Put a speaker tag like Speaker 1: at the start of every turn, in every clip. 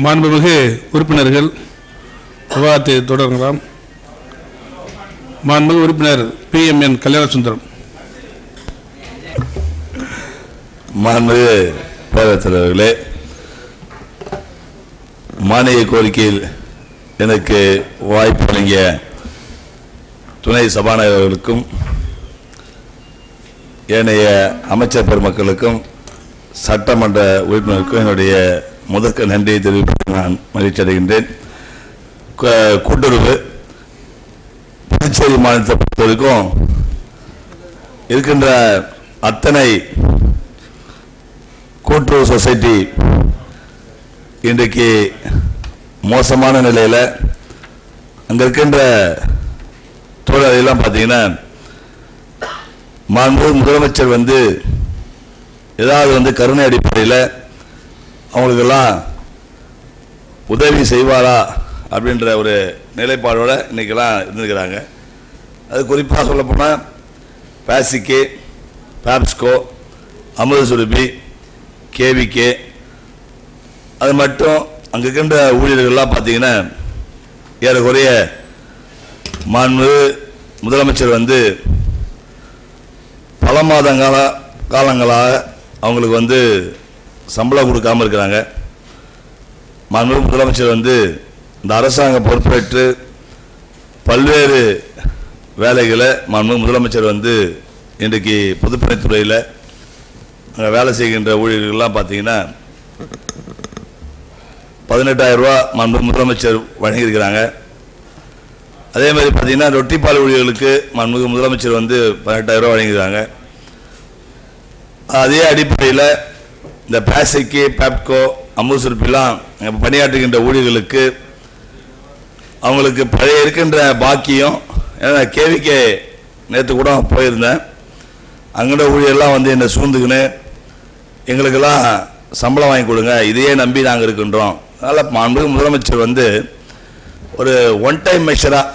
Speaker 1: மாண்புமிகு உறுப்பினர்கள் விவாதத்தை தொடரலாம். மாண்புமிகு உறுப்பினர் PMN கல்யாணசுந்தரம்.
Speaker 2: மாண்புமிகு பேரவைத் தலைவர்களே, மானிய கோரிக்கையில் எனக்கு வாய்ப்பு வழங்கிய துணை சபாநாயகர்களுக்கும் ஏனைய அமைச்சர் பெருமக்களுக்கும் சட்டமன்ற உறுப்பினருக்கும் என்னுடைய முதற்க நன்றியை தெரிவித்து நான் மகிழ்ச்சி அடைகின்றேன். கூட்டுறவு புதுச்சேரி மாநிலத்தை பொறுத்தவரைக்கும் இருக்கின்ற அத்தனை கூட்டுறவு சொசைட்டி இன்றைக்கு மோசமான நிலையில் அங்கே இருக்கின்ற தொழிலாளர்கள்லாம் பார்த்தீங்கன்னா முதலமைச்சர் ஏதாவது கருணை அடிப்படையில் அவங்களுக்கெல்லாம் உதவி செய்வாரா அப்படின்ற ஒரு நிலைப்பாடோடு இன்றைக்கெல்லாம் இருந்துக்கிறாங்க. அது குறிப்பாக சொல்லப்போனால் பேசிக்கே, பேப்ஸ்கோ, அமிர்த சுரபி, கேவிகே, அது மட்டும் அங்கே இருக்கின்ற ஊழியர்கள்லாம் பார்த்தீங்கன்னா ஏறக்குறைய முதலமைச்சர் பல காலங்களாக அவங்களுக்கு சம்பளம் கொடுக்காமல் இருக்கிறாங்க. முதலமைச்சர் இந்த அரசாங்க பொறுப்பேற்று பல்வேறு வேலைகளை முதலமைச்சர் இன்றைக்கு பொதுப்பணித்துறையில் அங்கே வேலை செய்கின்ற ஊழியர்கள்லாம் பார்த்தீங்கன்னா 18,000 ரூபா முதலமைச்சர் வழங்கியிருக்கிறாங்க. அதே மாதிரி பார்த்தீங்கன்னா ரொட்டிப்பால் ஊழியர்களுக்கு முதலமைச்சர் 18,000 ரூபா வழங்கியிருக்காங்க. அதே அடிப்படையில் இந்த பேசிக்கு, பேப்கோ, அமிர்த சுரபிலாம் பணியாற்றுகின்ற ஊழியர்களுக்கு அவங்களுக்கு பழைய இருக்கின்ற பாக்கியம், ஏன்னா கேவிகே நேற்று கூட போயிருந்தேன், அங்கிட்ட ஊழியர்லாம் என்னை சூழ்ந்துக்குன்னு எங்களுக்கெல்லாம் சம்பளம் வாங்கி கொடுங்க, இதையே நம்பி நாங்கள் இருக்கின்றோம். அதனால் மாண்புமிகு முதலமைச்சர் ஒரு ஒன் டைம் மெஷராக,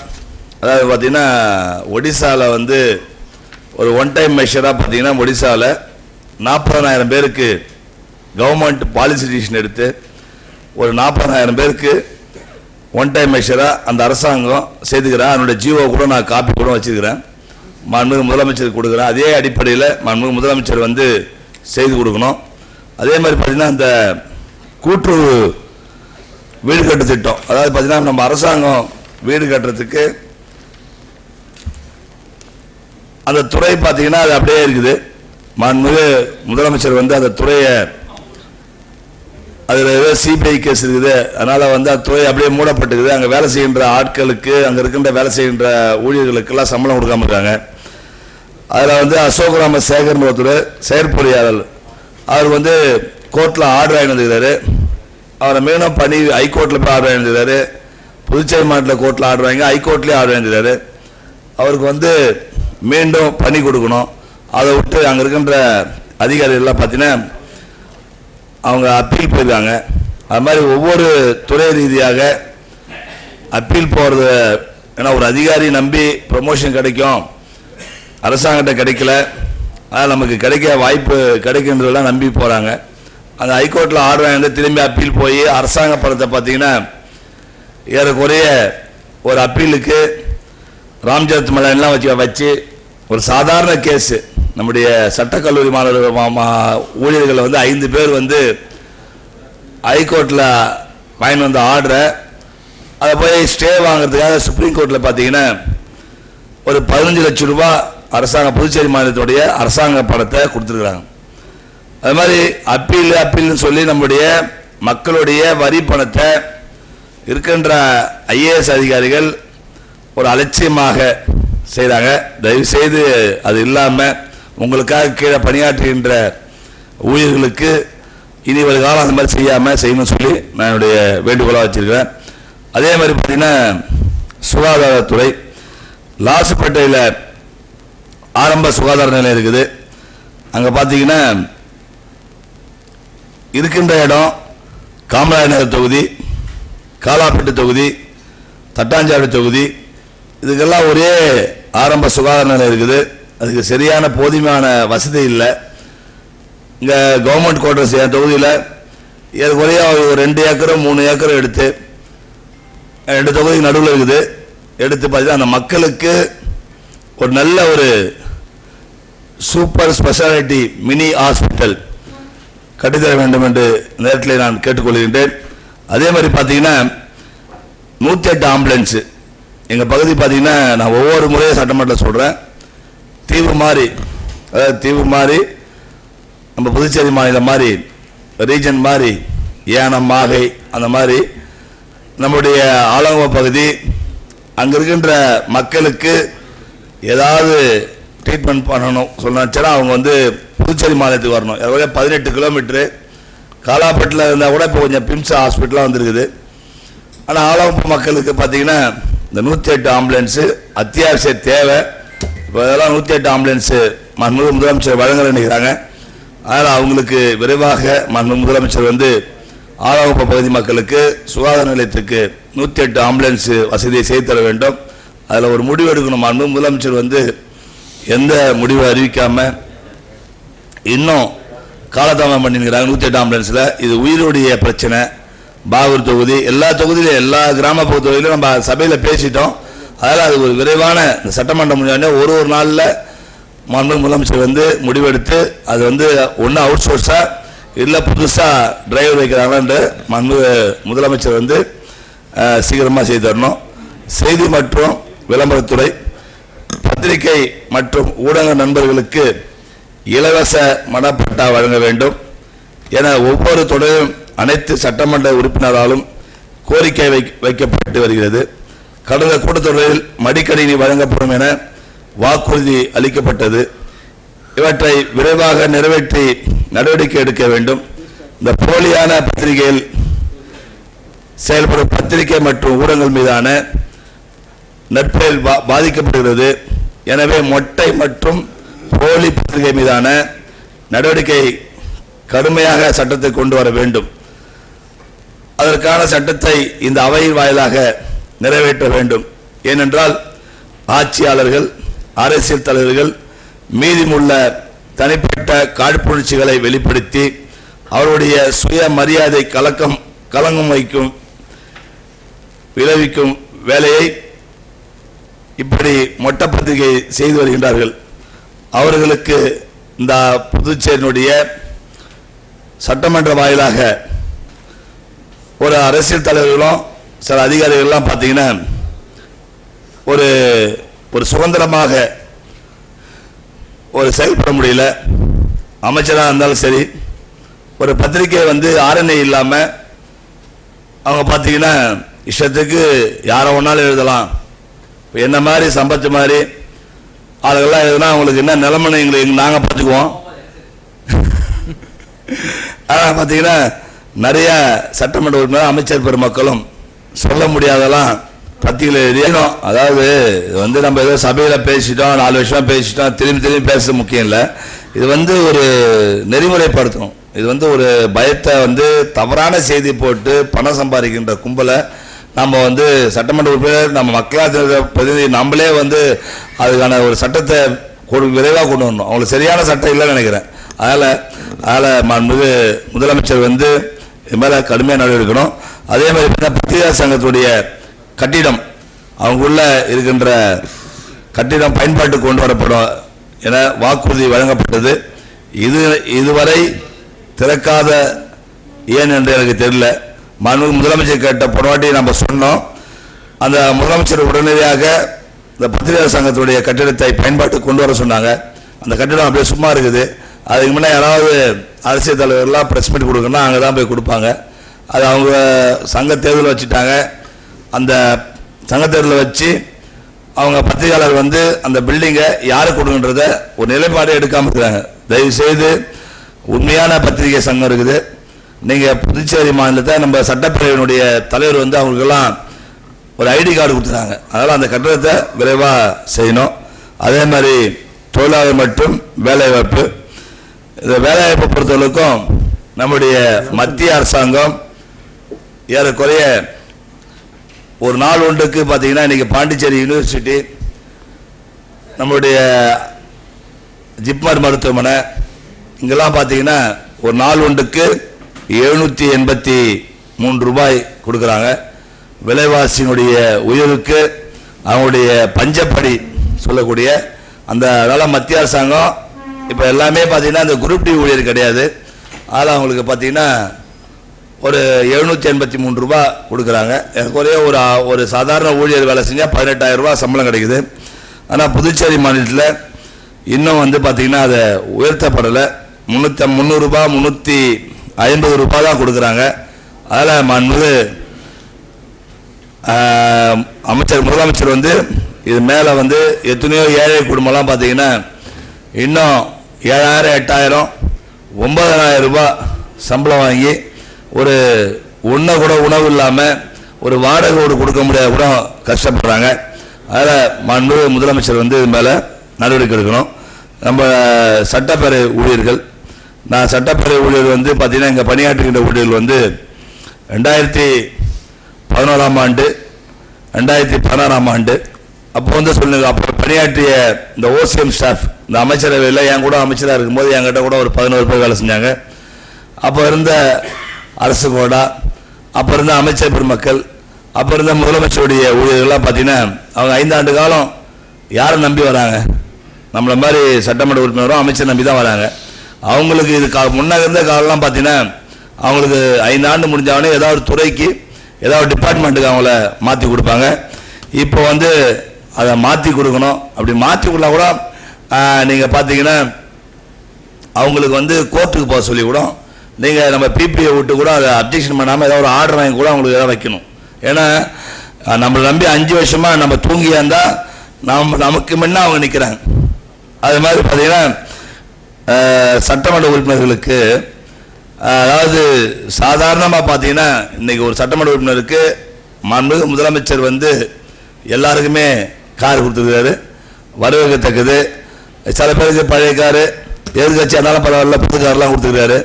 Speaker 2: அதாவது பார்த்திங்கன்னா ஒடிசாவில் ஒரு ஒன் டைம் மெஷராக பார்த்திங்கன்னா ஒடிசாவில் 40,000 பேருக்கு கவர்மெண்ட் பாலிசி டிசிஷன் எடுத்து ஒரு 40,000 பேருக்கு ஒன் டைம் மெஷராக அந்த அரசாங்கம் செய்துக்கிறேன். அதனுடைய ஜிஓ கூட நான் காப்பி கூட வச்சுருக்கிறேன், மாண்புமிகு முதலமைச்சருக்கு கொடுக்குறேன். அதே அடிப்படையில் மாண்புமிகு முதலமைச்சர் செய்து கொடுக்கணும். அதே மாதிரி பார்த்திங்கன்னா இந்த கூட்டுறவு வீடு கட்டு திட்டம், அதாவது பார்த்திங்கன்னா நம்ம அரசாங்கம் வீடு கட்டுறதுக்கு அந்த துறை பார்த்திங்கன்னா அது அப்படியே இருக்குது. மாண்புமிகு முதலமைச்சர் அந்த துறையை, அதில் ஏதோ சிபிஐ கேஸ் இருக்குது, அதனால் அந்த துறை அப்படியே மூடப்பட்டுக்குது. அங்கே வேலை செய்கின்ற ஆட்களுக்கு, அங்கே இருக்கின்ற வேலை செய்கின்ற ஊழியர்களுக்கெல்லாம் சம்பளம் கொடுக்காம இருக்காங்க. அதில் அசோக்ராம சேகர்னு ஒருத்தர் செயற்பொறியாளர், அவர் கோர்ட்டில் ஆர்டர் ஆகிருந்துக்கிறாரு. அவரை மீண்டும் பணி ஹைகோர்ட்டில் போய் ஆர்டர் ஆகிருந்துக்கிறாரு, புதுச்சேரி மாநில கோர்ட்டில் ஆர்டர் வாங்கி ஹைகோர்ட்லேயே ஆர்டர் ஆகிருந்துக்கிறாரு. அவருக்கு மீண்டும் பணி கொடுக்கணும். அதை விட்டு அங்கே இருக்கின்ற அதிகாரிகள்லாம் பார்த்தீங்கன்னா அவங்க அப்பீல் போயிருக்காங்க. அது மாதிரி ஒவ்வொரு துறை ரீதியாக அப்பீல் போகிறது, ஏன்னா ஒரு அதிகாரி நம்பி ப்ரமோஷன் கிடைக்கும், அரசாங்கத்தை கிடைக்கல, அதனால் நமக்கு கிடைக்க வாய்ப்பு கிடைக்கின்றதெல்லாம் நம்பி போகிறாங்க. அந்த ஹைகோர்ட்டில் ஆர்டர் வாங்கி திரும்பி அப்பீல் போய் அரசாங்க பணத்தை பார்த்தீங்கன்னா ஏறக்குறைய ஒரு அப்பீலுக்கு ராம்ஜெத் மலன்லாம் வச்சு ஒரு சாதாரண கேஸு, நம்முடைய சட்டக்கல்லூரி மாணவர்கள் ஊழியர்கள் 5 பேர் ஹைகோர்ட்டில் வாங்கி வந்த ஆர்டரை அதை போய் ஸ்டே வாங்கிறதுக்காக சுப்ரீம் கோர்ட்டில் பார்த்தீங்கன்னா ஒரு 15 லட்சம் ரூபாய் அரசாங்க புதுச்சேரி மாநிலத்துடைய அரசாங்க பணத்தை கொடுத்துருக்குறாங்க. அது மாதிரி அப்பீல்னு சொல்லி நம்முடைய மக்களுடைய வரி பணத்தை இருக்கின்ற IAS அதிகாரிகள் ஒரு அலட்சியமாக செய்கிறாங்க. தயவுசெய்து அது இல்லாமல் உங்களுக்காக கீழே பணியாற்றுகின்ற ஊழியர்களுக்கு இனி ஒரு காலம் அந்த மாதிரி செய்யணும்னு சொல்லி நான் என்னுடைய வேண்டுகோளாக வச்சுருக்கிறேன். அதே மாதிரி பார்த்திங்கன்னா சுகாதாரத்துறை, லாஸ்பேட்டையில் ஆரம்ப சுகாதார நிலையம் இருக்குது. அங்கே பார்த்தீங்கன்னா இருக்கின்ற இடம் காமராஜர் நகர் தொகுதி, காலாப்பட்டு தொகுதி, தட்டாஞ்சாவடி தொகுதி, இதுக்கெல்லாம் ஒரே ஆரம்ப சுகாதார நிலையம் இருக்குது. அதுக்கு சரியான போதுமான வசதி இல்லை. இங்கே கவர்மெண்ட் குவார்டர்ஸ் தொகுதியில் ஏறக்குறைய ஒரு 2 ஏக்கரும் 3 ஏக்கரும் எடுத்து 2 தொகுதிக்கு நடுவில் இருக்குது. எடுத்து பார்த்தீங்கன்னா அந்த மக்களுக்கு ஒரு நல்ல ஒரு சூப்பர் ஸ்பெஷாலிட்டி மினி ஹாஸ்பிட்டல் கட்டித்தர வேண்டும் என்று நேரத்தில் நான் கேட்டுக்கொள்கின்றேன். அதே மாதிரி பார்த்தீங்கன்னா 108 ஆம்புலன்ஸு எங்கள் பகுதி பார்த்தீங்கன்னா நான் ஒவ்வொரு முறையும் சட்டமன்றத்தில் சொல்கிறேன், தீவு மாதிரி, அதாவது தீவு மாதிரி நம்ம புதுச்சேரி மாநிலம் மாதிரி ரீஜன் மாதிரி ஏனம் மாகை அந்த மாதிரி நம்முடைய ஆலங்குள பகுதி அங்கே இருக்கின்ற மக்களுக்கு ஏதாவது ட்ரீட்மெண்ட் பண்ணணும் சொன்னாச்சுன்னா அவங்க வந்து புதுச்சேரி மாநிலத்துக்கு வரணும். 18 கிலோமீட்டரு காலாப்பட்டில் இருந்தால் கூட இப்போ கொஞ்சம் பிம்ஸ் ஹாஸ்பிட்டலாக வந்துருக்குது. ஆனால் ஆலங்குள மக்களுக்கு பார்த்தீங்கன்னா இந்த 108 ஆம்புலன்ஸு அத்தியாவசிய தேவை. இப்போ இதெல்லாம் 108 ஆம்புலன்ஸு மாண்புமிகு முதலமைச்சர் வழங்க நினைக்கிறாங்க. அதனால் அவங்களுக்கு விரைவாக மாண்புமிகு முதலமைச்சர் வந்து ஆலங்குள பகுதி மக்களுக்கு சுகாதார நிலையத்துக்கு 108 ஆம்புலன்ஸு வசதியை செய்து தர வேண்டும். அதில் ஒரு முடிவு எடுக்கணும். மாண்புமிகு முதலமைச்சர் வந்து எந்த முடிவை அறிவிக்காமல் இன்னும் காலதாமதம் பண்ணிருக்கிறாங்க. 108 ஆம்புலன்ஸில் இது உயிருடைய பிரச்சனை. பாகூர் தொகுதி எல்லா தொகுதியிலும் எல்லா கிராம தொகுதியிலும் நம்ம சபையில் பேசிட்டோம். அதனால் அது ஒரு விரைவான இந்த சட்டமன்றம் முடிஞ்ச ஒரு நாளில் மாண்புமிகு முதலமைச்சர் வந்து முடிவெடுத்து அது வந்து ஒன்று அவுட் சோர்ஸாக இல்லை புதுசாக டிரைவர் வைக்கிறாங்கன்னு மாண்புமிகு முதலமைச்சர் வந்து சீக்கிரமாக செய்து தரணும். செய்தி மற்றும் விளம்பரத்துறை பத்திரிகை மற்றும் ஊடக நண்பர்களுக்கு இலவச மனப்பட்டா வழங்க வேண்டும் என ஒவ்வொரு தொடரும் அனைத்து சட்டமன்ற உறுப்பினராலும் கோரிக்கை வைக்கப்பட்டு வருகிறது. கடந்த கூட்டத்தொடரில் மடிக்கணினி வழங்கப்படும் என வாக்குறுதி அளிக்கப்பட்டது. இவற்றை விரைவாக நிறைவேற்றி நடவடிக்கை எடுக்க வேண்டும். இந்த போலியான பத்திரிகையில் செயல்படும் பத்திரிகை மற்றும் ஊடகங்கள் மீதான நற்பெயர் பாதிக்கப்படுகிறது. எனவே மொட்டை மற்றும் போலி பத்திரிகை மீதான நடவடிக்கை கடுமையாக சட்டத்தை கொண்டு வர வேண்டும். அதற்கான சட்டத்தை இந்த அவையின் வாயிலாக நிறைவேற்ற வேண்டும். ஏனென்றால் ஆட்சியாளர்கள், அரசியல் தலைவர்கள் மீதமுள்ள தனிப்பட்ட காழ்ப்புணர்ச்சிகளை வெளிப்படுத்தி அவருடைய சுய மரியாதை கலங்கம் வைக்கும் விளைவிக்கும் வேலையை இப்படி மொட்டை பத்திரிகை செய்து வருகின்றார்கள். அவர்களுக்கு இந்த புதுச்சேரியினுடைய சட்டமன்ற வாயிலாக ஒரு அரசியல் தலைவர்களும் சில அதிகாரிகள்லாம் பார்த்தீங்கன்னா ஒரு சுதந்திரமாக ஒரு செயல்பட முடியல. அமைச்சராக இருந்தாலும் சரி, ஒரு பத்திரிகை வந்து ஆரணை இல்லாமல் அவங்க பார்த்தீங்கன்னா இஷ்டத்துக்கு யாரை ஒன்றாலும் எழுதலாம். என்ன மாதிரி சம்பத்து மாதிரி ஆளுகள்லாம் எழுதுனா அவங்களுக்கு என்ன நிலைமைன்னு எங்களுக்கு நாங்கள் பார்த்துக்குவோம். ஆனால் பார்த்தீங்கன்னா நிறைய சட்டமன்ற உறுப்பினர் அமைச்சர் பெருமக்களும் சொல்ல முடியாதெல்லாம் பத்திரிகையில் எழுதினோம். அதாவது வந்து நம்ம ஏதோ சபையில் பேசிட்டோம், 4 வருஷமாக பேசிட்டோம், திரும்பி பேச முக்கியம் இல்லை. இது வந்து ஒரு நெறிமுறைப்படுத்தணும். இது வந்து ஒரு பயத்தை வந்து தவறான செய்தி போட்டு பணம் சம்பாதிக்கின்ற கும்பலை நம்ம வந்து சட்டமன்ற உறுப்பினர் நம்ம மக்களாட்சி பிரதிநிதி நம்மளே வந்து அதுக்கான ஒரு சட்டத்தை விரைவாக கொண்டு வரணும். அவங்களுக்கு சரியான சட்டம் இல்லைன்னு நினைக்கிறேன். அதனால் மாண்புமிகு முதலமைச்சர் வந்து இது மேலே கடுமையாக நடவடிக்கணும். அதே மாதிரி பத்திரிகா சங்கத்துடைய கட்டிடம் அவங்களுள்ள இருக்கின்ற கட்டிடம் பயன்பாட்டுக்கு கொண்டு வரப்படும் என வாக்குறுதி வழங்கப்பட்டது. இதுவரை திறக்காத ஏன் என்று எனக்கு தெரியல. மாண்புமிகு முதலமைச்சர் கேட்ட போராட்டி நம்ம சொன்னோம். அந்த முதலமைச்சர் உடனடியாக இந்த பத்திரிகா சங்கத்துடைய கட்டிடத்தை பயன்பாட்டுக்கு கொண்டு வர சொன்னாங்க. அந்த கட்டிடம் அப்படியே சும்மா இருக்குது. அதுக்கு முன்னே யாராவது அரசியல் தலைவர்கள்லாம் ப்ரெஸ் மீட் கொடுக்கணும்னா அங்கே தான் போய் கொடுப்பாங்க. அது அவங்க சங்க தேர்தல் வச்சுட்டாங்க. அந்த சங்க தேர்தலில் வச்சு அவங்க பத்திரிகையாளர் வந்து அந்த பில்டிங்கை யாருக்கு கொடுக்குன்றத ஒரு நிலைப்பாடு எடுக்காமல் இருக்கிறாங்க. தயவுசெய்து உண்மையான பத்திரிகை சங்கம் இருக்குது. நீங்கள் புதுச்சேரி மாநிலத்தை நம்ம சட்டப்பேரவையினுடைய தலைவர் வந்து அவங்களுக்கெல்லாம் ஒரு ஐடி கார்டு கொடுத்துருக்காங்க. அதனால் அந்த கட்டடத்தை விரைவாக செய்யணும். அதே மாதிரி தொழிலாளர் மற்றும் வேலைவாய்ப்பு, இந்த வேலைவாய்ப்பை பொறுத்தவரைக்கும் நம்முடைய மத்திய அரசாங்கம் ஏறக்குறைய ஒரு நாள் ஒன்றுக்கு பார்த்தீங்கன்னா இன்றைக்கி பாண்டிச்சேரி யூனிவர்சிட்டி, நம்முடைய ஜிப்மர் மருத்துவமனை, இங்கெல்லாம் பார்த்தீங்கன்னா ஒரு நாள் ஒன்றுக்கு 783 ரூபாய் கொடுக்குறாங்க. விலைவாசியினுடைய உயர்வுக்கு அவங்களுடைய பஞ்சப்படி சொல்லக்கூடிய அந்த அதனால் மத்திய அரசாங்கம் இப்போ எல்லாமே பார்த்தீங்கன்னா அந்த குரூப் டி ஊழியர் கிடையாது. அதில் அவங்களுக்கு பார்த்தீங்கன்னா ஒரு 783 ரூபா கொடுக்குறாங்க. ஒரே ஒரு சாதாரண ஊழியர் வேலை செஞ்சால் 18,000 ரூபா சம்பளம் கிடைக்குது. ஆனால் புதுச்சேரி மாநிலத்தில் இன்னும் வந்து பார்த்திங்கன்னா அதை உயர்த்தப்படலை. 300 ரூபா 350 ரூபா தான் கொடுக்குறாங்க. அதில் மாண்புமிகு முதலமைச்சர் வந்து இது மேலே வந்து எத்தனையோ ஏழை குடும்பம்லாம் பார்த்தீங்கன்னா இன்னும் 7,000 8,000 9,000 ரூபா சம்பளம் வாங்கி ஒரு கூட உணவு இல்லாமல் ஒரு வாடகை வீடு கொடுக்க முடியாத கூட கஷ்டப்படுறாங்க. அதில் மாண்புமிகு முதலமைச்சர் வந்து இது மேலே நடவடிக்கை எடுக்கணும். நம்ம சட்டப்பேரவை ஊழியர்கள், நான் சட்டப்பேரவை ஊழியர் வந்து பார்த்தீங்கன்னா இங்கே பணியாற்றுகின்ற ஊழியர்கள் வந்து 2011ஆம் ஆண்டு 2016ஆம் ஆண்டு அப்போ வந்து சொல்லுங்க, அப்போ பணியாற்றிய இந்த ஓசிஎம் ஸ்டாஃப் இந்த அமைச்சரவையில் என் கூட அமைச்சராக இருக்கும்போது என்கிட்ட கூட ஒரு 11 பேர் வேலை செஞ்சாங்க. அப்போ இருந்த அரசு கோடா, அப்போ இருந்த அமைச்சர் பெருமக்கள், அப்போ இருந்த முதலமைச்சருடைய ஊழியர்கள்லாம் பார்த்தீங்கன்னா அவங்க 5 ஆண்டு காலம் யாரை நம்பி வராங்க? நம்மளை மாதிரி சட்டமன்ற உறுப்பினரும் அமைச்சர் நம்பி தான் வராங்க. அவங்களுக்கு இது முன்னாடி இருந்த காலம்லாம் பார்த்தீங்கன்னா அவங்களுக்கு 5 ஆண்டு முடிஞ்சவொடனே ஏதாவது ஒரு துறைக்கு ஏதாவது டிபார்ட்மெண்ட்டுக்கு அவங்கள மாற்றி கொடுப்பாங்க. இப்போ வந்து அதை மாற்றி கொடுக்கணும். அப்படி மாற்றி கொடுத்தா கூட நீங்கள் பார்த்தீங்கன்னா அவங்களுக்கு வந்து கோர்ட்டுக்கு போக சொல்லி கூட நீங்கள் நம்ம பிபிஐ விட்டு கூட அதை அப்ஜெக்ஷன் பண்ணாமல் ஏதாவது ஒரு ஆர்டர் வாங்கி கூட அவங்களுக்கு ஏதாவது வைக்கணும். ஏன்னா நம்மளை நம்பி 5 வருஷமாக நம்ம தூங்கியா இருந்தால் நமக்கு முன்ன அவங்க நிற்கிறாங்க. அது மாதிரி பார்த்தீங்கன்னா சட்டமன்ற உறுப்பினர்களுக்கு அதாவது சாதாரணமாக பார்த்தீங்கன்னா இன்றைக்கி ஒரு சட்டமன்ற உறுப்பினருக்கு மாண்புமிகு முதலமைச்சர் வந்து எல்லாருக்குமே கார் கொடுத்துருக்காரு, வரவேற்கத்தக்கது. சில பேருக்கு பழைய காரு, எதிர்கட்சி இருந்தாலும் பரவாயில்ல, புது கார்லாம் கொடுத்துருக்காரு.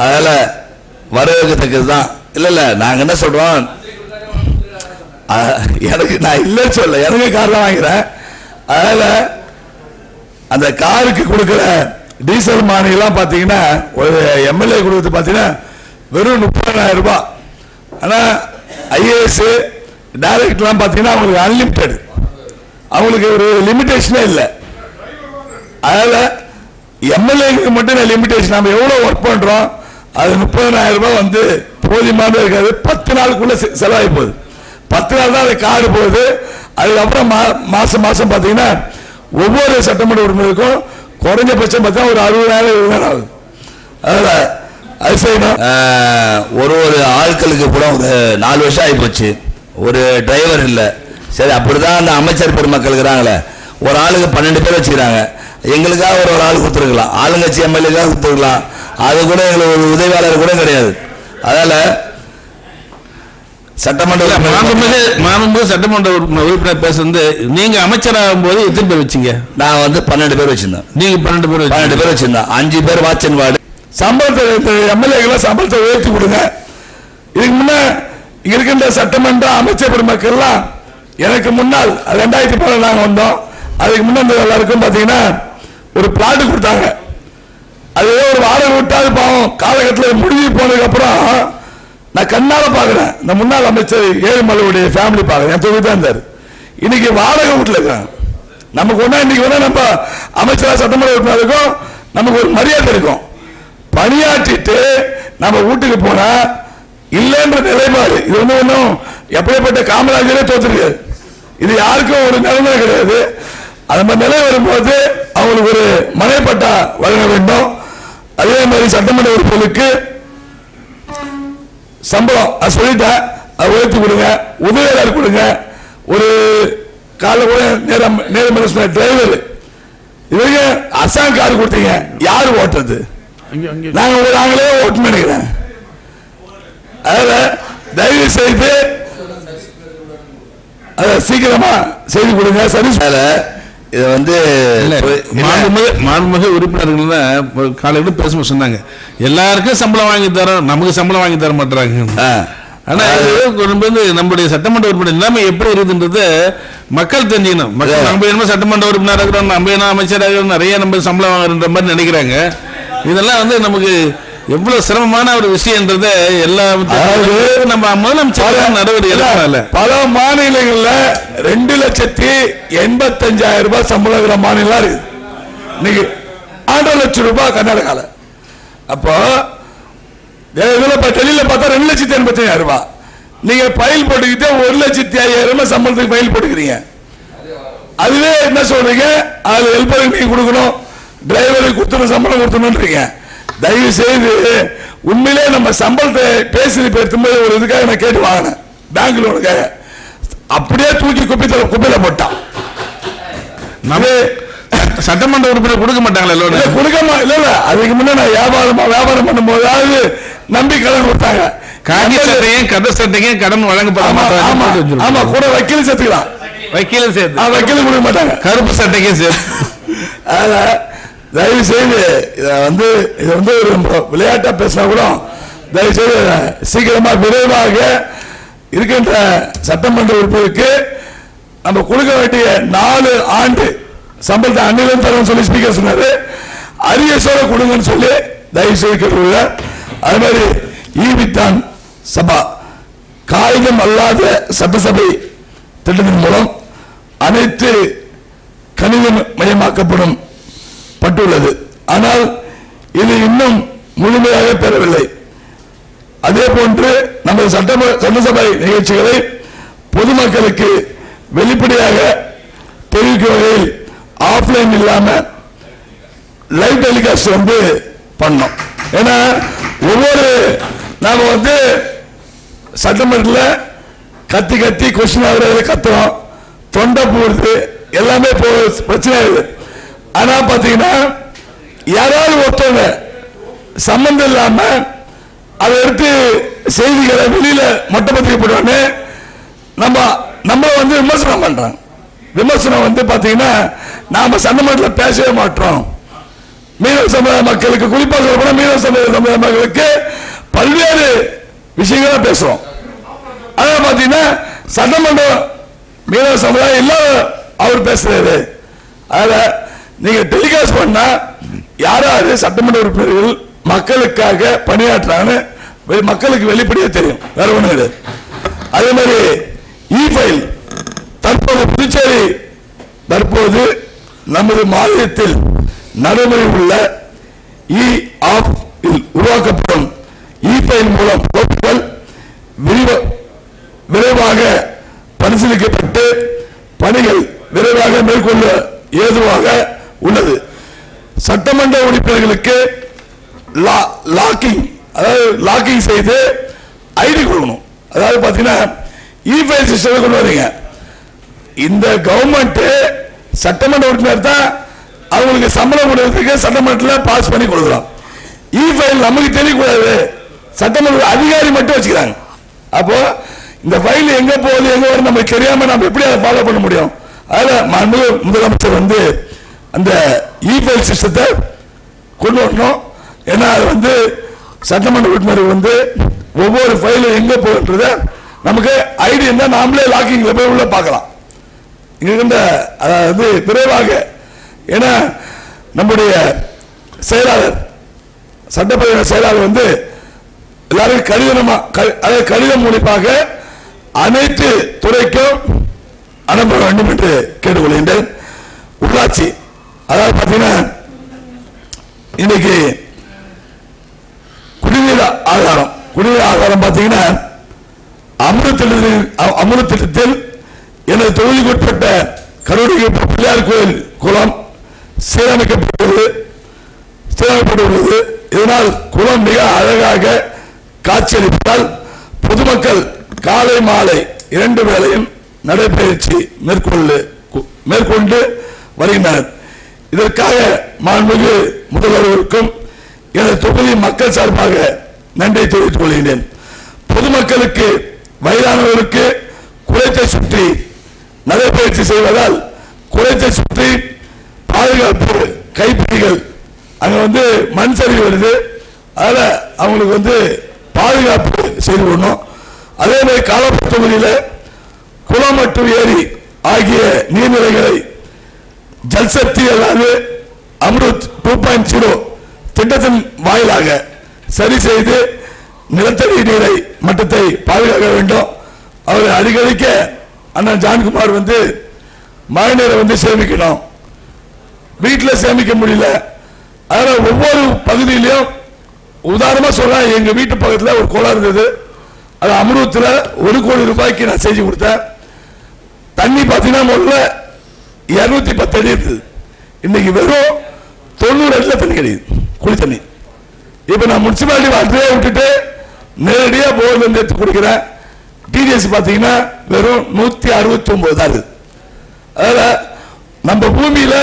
Speaker 2: அதனால் வரவேற்கத்தக்கது தான். இல்லை நாங்கள் என்ன சொல்கிறோம், எனக்கு நான் இல்லைன்னு சொல்ல, எனக்கு கார் தான் வாங்கிறேன். அதனால் அந்த காருக்கு கொடுக்குற டீசல் மானியெல்லாம் பார்த்தீங்கன்னா ஒரு எம்எல்ஏ கொடுக்குறது பார்த்தீங்கன்னா வெறும் 30,000 ரூபாய். ஆனால் ஐஏஎஸ் டைரக்டர்லாம் பார்த்தீங்கன்னா அவங்களுக்கு அன்லிமிட்டெட், அவங்களுக்கு ஒரு லிமிட்டேஷனே இல்லை. அதனால் எம்எல்ஏக்கு மட்டும் லிமிட்டேஷன். நம்ம எவ்வளோ ஒர்க் பண்ணுறோம் அது 30,000 ரூபாய் வந்து போதியமாக இருக்காது. 10 நாளுக்குள்ளே செலவாகி போகுது. 10 நாள் தான் அது கார்டு போகுது. அதுக்கப்புறம் மாதம் பார்த்தீங்கன்னா ஒவ்வொரு சட்டமன்ற உறுப்பினருக்கும் குறைஞ்சபட்சம் பார்த்தா ஒரு 60,000 70,000 ஆகுது. அதில் அது செய்யணும். ஒரு ஆட்களுக்கு கூட ஒரு 4 வருஷம் ஆகி போச்சு, ஒரு டிரைவர் இல்லை. சரி, அப்படி தான் அந்த அமைச்சர் பெருமக்கள் இருக்கிறாங்களே, ஒரு ஆளுக்கு 12 பேர் வச்சுக்கிறாங்க. எங்களுக்காக ஒரு ஆள் கொடுத்துருக்கலாம், ஆளுங்கட்சி எம்எல்ஏக்காக கொடுத்துருக்கலாம். அது கூட எங்களுக்கு ஒரு உதவியாளர் கூட கிடையாது. அதனால் சட்டமன்ற
Speaker 1: சட்டமன்ற உறுப்பினர் பேசுறது, நீங்க அமைச்சராகும் போது எத்தனை பேர் வச்சீங்க?
Speaker 2: நான் வந்து 12 பேர் வச்சிருந்தேன்.
Speaker 1: நீங்க 12 பேர்
Speaker 2: வச்சிருந்தேன். 5 பேர் வாட்சன் வார்டு. சம்பளத்தை எம்எல்ஏக்கெல்லாம் சம்பளத்தை உயர்த்தி கொடுங்க. இதுக்கு முன்ன இருக்கின்ற சட்டமன்ற அமைச்சர் பெருமக்கள்லாம் எனக்கு முன்னால் 2010 நாங்கள் வந்தோம். அதுக்கு முன்னாடி எல்லாருக்கும் பார்த்தீங்கன்னா ஒரு பிளாட் கொடுத்தாங்க. அது ஒரு வாடகை விட்டாது பாவம். காலகட்டத்தில் முடிஞ்சு போனதுக்கப்புறம் நான் கண்ணால பார்க்குறேன், இந்த முன்னாள் அமைச்சர் ஏழுமலையுடைய ஃபேமிலி பார்க்குறேன். என் தொகுதி தான் இருந்தார். இன்னைக்கு வாடகை வீட்டில் இருக்காங்க. நமக்கு ஒன்றா இன்னைக்கு வேணா நம்ம அமைச்சராக சட்டமன்ற உறுப்பினருக்கும் நமக்கு ஒரு மரியாதை இருக்கும். பணியாற்றிட்டு நம்ம வீட்டுக்கு போனா இல்லைன்ற நிலைப்பாடு இது வந்து ஒன்றும் எப்படிப்பட்ட காமராஜரே தோற்றுருக்காது. இது யாருக்கும் ஒரு நிலைமை கிடையாது. அந்த மாதிரி நிலை வரும்போது அவங்களுக்கு ஒரு மனைப்பட்டா வழங்க வேண்டும். அதே மாதிரி சட்டமன்ற உறுப்பினருக்கு சம்பளம் அது சொல்லிட்டேன், அதை உயர்த்தி கொடுங்க. உதவியாளர் கொடுங்க. ஒரு கால கூட நேரம் டிரைவர் இவங்க அசாம் கார் கொடுத்தீங்க, யாரு ஓட்டுறது? நாங்களே ஓட்டு நினைக்கிறேன். அதனால தயவு செய்து அதை சீக்கிரமா செய்து கொடுங்க. சர்வீஸ் இதை வந்து
Speaker 1: மாண்புமிகு உறுப்பினர்கள் காலையில் பேசும்போது சொன்னாங்க, எல்லாருக்கும் சம்பளம் வாங்கி தரோம், நமக்கு சம்பளம் வாங்கி தர மாட்டாங்க. ஆனா நம்முடைய சட்டமன்ற உறுப்பினர் எல்லாமே எப்படி இருக்குன்றது மக்கள் தெரிஞ்சுக்கணும். மக்கள் நம்ம என்ன சட்டமன்ற உறுப்பினராக இருக்கிறோம், நம்ம என்ன அமைச்சராக நிறைய நம்ம சம்பளம் வாங்குற மாதிரி நினைக்கிறாங்க. இதெல்லாம் வந்து நமக்கு எவ்வளவு சிரமமான ஒரு விஷயம்ன்றத எல்லா நம்ம முதலமைச்சர் நடவடிக்கை.
Speaker 3: பல மாநிலங்கள்ல 2,85,000 ரூபாய் சம்பளம் இருக்கிற மாநிலம் இருக்கு. இன்னைக்கு 1.5 லட்சம் ரூபாய் கர்நாடகால. அப்போ டெல்லியில பார்த்தா 2,85,000 ரூபாய். நீங்க ஃபைல் போட்டுக்கிட்டு 1,05,000 சம்பளத்துக்கு ஃபைல் போட்டுக்கிறீங்க. அதுவே என்ன சொல்றீங்க, அதுல ஹெல்ப்பருக்கு நீங்க கொடுக்கணும், டிரைவருக்கு கொடுத்தணும், சம்பளம் கொடுத்தணும்ன்றீங்க. தயவு செய்து உண்மையிலே நம்ம சம்பளத்தை பேசி பேசும்போது ஒரு இதுக்காக நான் கேட்டு வாங்கினேன் பேங்க் லோனுக்காக. அப்படியே தூக்கி குப்பையில போட்டான்.
Speaker 1: நம்ம சட்டமன்ற உறுப்பினர் கொடுக்க மாட்டாங்களா லோன்?
Speaker 3: இல்ல அதுக்கு முன்ன நான் வியாபாரம் பண்ணும்போது நம்பி கடன் கொடுத்தாங்க.
Speaker 1: காகி சட்டையும் கதை சட்டையும் கடன் வழங்கப்பட மாட்டாங்க.
Speaker 3: ஆமா, கூட வக்கீல் சேர்த்துக்கலாம்,
Speaker 1: வக்கீலும் சேர்த்து
Speaker 3: வக்கீல் கொடுக்க மாட்டாங்க,
Speaker 1: கருப்பு சட்டைக்கும் சேர்த்து.
Speaker 3: தயவு செய்து இதை ஒரு விளையாட்டா பேசினா கூட தயவு செய்து சீக்கிரமா விரைவாக இருக்கின்ற சட்டமன்ற உறுப்பினருக்கு நம்ம கொடுக்க வேண்டிய 4 ஆண்டு சம்பளத்தை அன்னிலும் தரும் சொல்லி ஸ்பீக்கர் சொன்னாரு. அரியசோட கொடுங்கன்னு சொல்லி தயவு செய்து கேட்டுள்ள. அது மாதிரி ஈவித்தான் சபா காகிதம் அல்லாத சட்டசபை திட்டத்தின் மூலம் அனைத்து கணிதமயமாக்கப்படும் பட்டுள்ளது. ஆனால் இது இன்னும் முழுமையாக பெறவில்லை. அதே போன்று நமது சட்டசபை நிகழ்ச்சிகளை பொதுமக்களுக்கு வெளிப்படையாக தெரிவிக்கும் வகையில் ஆஃப்லைன் இல்லாம லைவ் டெலிகாஸ்ட் பண்ணோம். ஏன்னா ஒவ்வொரு நாம சட்டமன்றத்தில் கத்தி கொஸ்டின் ஆகுறது, கத்துறோம், தொண்டை போடுறது, எல்லாமே பிரச்சனை ஆகுது. ஆனா பாத்தீங்கன்னா யாராவது ஒருத்தவங்க சம்பந்தம் இல்லாம அதை எடுத்து செய்திகளை வெளியில மொட்டை பத்திரிக்கை போடுவாங்க. நம்ம விமர்சனம் பண்றாங்க. விமர்சனம் பாத்தீங்கன்னா நாம சட்டமன்றத்தில் பேசவே மாட்டோம். மீனவ சமுதாய மக்களுக்கு, குறிப்பாக சொல்ல மீனவ சமுதாய மக்களுக்கு பல்வேறு விஷயங்கள பேசுறோம். அதான் பாத்தீங்கன்னா சட்டமன்றம் மீனவ சமுதாயம் இல்ல அவர் பேசுறாரு. அத நீங்க டெலிகாஸ்ட் பண்ணா யாராவது சட்டமன்ற உறுப்பினர்கள் மக்களுக்காக பணியாற்றான்னு மக்களுக்கு வெளிப்படையா தெரியும், வேற ஒண்ணு கிடையாது. அதே மாதிரி இ ஃபைல் தற்போது புதுச்சேரி நமது மாநிலத்தில் நடைமுறை உள்ள இ ஆப் உருவாக்கப்படும் இ ஃபைல் மூலம் கோப்புகள் விரைவாக பரிசீலிக்கப்பட்டு பணிகள் விரைவாக மேற்கொள்ள ஏதுவாக உள்ளது. சட்டமன்ற உறுப்பினர்களுக்கு லாக்கிங் செய்து ஐடி கொடுக்கணும். அதாவது பாத்தீங்கன்னா இ ஃபைல் சிஸ்டம் கொண்டு வரீங்க. இந்த கவர்மெண்ட் சட்டமன்ற உறுப்பினர் தான் அவங்களுக்கு சம்பளம் கொடுக்கிறதுக்கு சட்டமன்றத்தில் பாஸ் பண்ணி கொடுக்கலாம். இ ஃபைல் நமக்கு தெரியக்கூடாது, சட்டமன்ற அதிகாரி மட்டும் வச்சுக்கிறாங்க. அப்போ இந்த ஃபைல் எங்க போகுது எங்க வரும் நமக்கு தெரியாம நம்ம எப்படி அதை ஃபாலோ பண்ண முடியும்? அதில் முதலமைச்சர் அந்த இ ஃபைல் சிஸ்டத்தை கொண்டு வரணும். ஏன்னா அது சட்டமன்ற உறுப்பினர் ஒவ்வொரு ஃபைலும் எங்க போகுன்றத நமக்கு ஐடி இருந்தால் நாமளே லாக்கிங்ல போய் உள்ள பார்க்கலாம். இங்க விரைவாக, ஏன்னா நம்முடைய செயலாளர் சட்டப்பேரவை செயலாளர் எல்லாரும் கடிதம் மூலமாக அனைத்து துறைக்கும் அனுப்ப வேண்டும் என்று கேட்டுக்கொள்கின்றேன். உள்ளாட்சி, அதாவது பார்த்தீங்கன்னா இன்னைக்கு குடிநீர் ஆதாரம் பார்த்தீங்கன்னா அமிர்த திட்டத்தில் எனது தொகுதிக்குட்பட்ட கருவடி பிள்ளையார் கோயில் குளம் சீரமைக்கப்பட்டுள்ளது. இதனால் குளம் மிக அழகாக காட்சியளிப்பதால் பொதுமக்கள் காலை மாலை 2 வேளையும் நடைபயிற்சி மேற்கொண்டு வருகின்றனர். இதற்காக மாண்புமிகு முதல்வருக்கும் எனது தொகுதி மக்கள் சார்பாக நன்றி தெரிவித்துக் கொள்கிறேன். பொதுமக்களுக்கு வயதானவர்களுக்கு குளத்தை சுற்றி நடைபயிற்சி செய்வதால் குளத்தை சுற்றி பாதுகாப்பு கைப்பிடிகள் அங்க மண் சரிவு வருது, அதனால அவங்களுக்கு பாதுகாப்பு செய்து கொள்ளணும். அதே மாதிரி காலப்பட்ட தொகுதியில் குளம் மற்றும் ஏரி ஆகிய நீர்நிலைகளை ஜல்சக்தி அல்லாது அம்ருத் 2.0 திட்டத்தின் வாயிலாக சரி செய்து நிலத்தடி நீரை மட்டத்தை பாதுகாக்க வேண்டும். அவர் அடிக்கடிக்க அண்ணன் ஜான்குமார் வந்து மழை நீரை வந்து சேமிக்கணும், வீட்டில் சேமிக்க முடியல. அதனால ஒவ்வொரு பகுதியிலையும் உதாரணமா சொல்ல, எங்க வீட்டு பக்கத்தில் ஒரு குளம் இருந்தது, அது அமருவத்தில் 1 கோடி ரூபாய்க்கு நான் செஞ்சு கொடுத்தேன். தண்ணி பார்த்தீங்கன்னா முதல்ல 210 அடி இருந்தது, இன்னைக்கு வெறும் 90 அடியில் தண்ணி கிடையாது குடி தண்ணி. இப்போ நான் முனிசிபாலிட்டி வாட்டரே விட்டுட்டு நேரடியாக போர்ல இருந்து எடுத்து குடிக்கிறேன். டிடிஎஸ் பார்த்தீங்கன்னா வெறும் 169 தான் இருக்குது. அதில் நம்ம பூமியில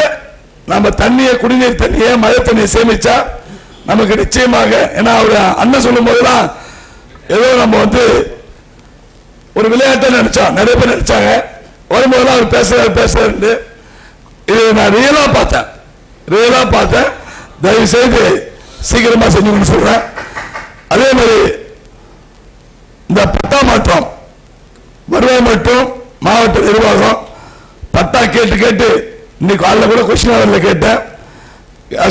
Speaker 3: நம்ம தண்ணியை, குடிநீர் தண்ணியை, மழை தண்ணியை சேமிச்சா நமக்கு நிச்சயமாக, ஏன்னா அவர் அண்ணன் சொல்லும் போதெல்லாம் ஏதோ நம்ம வந்து ஒரு விளையாட்டை நினைச்சோம், நிறைய பேர் நினைச்சாங்க. வரும்போதெல்லாம் அவர் பேசுறாரு. இது நான் ரியலா பார்த்தேன். தயவு செய்து சீக்கிரமா செஞ்சு சொல்றேன். அதே மாதிரி இந்த பட்டா மாற்றம், வருவாய் மற்றும் மாவட்ட நிர்வாகம் பட்டா கேட்டு இன்னைக்கு காலையில் கூட கொஸ்டின் அவரில் கேட்டேன்.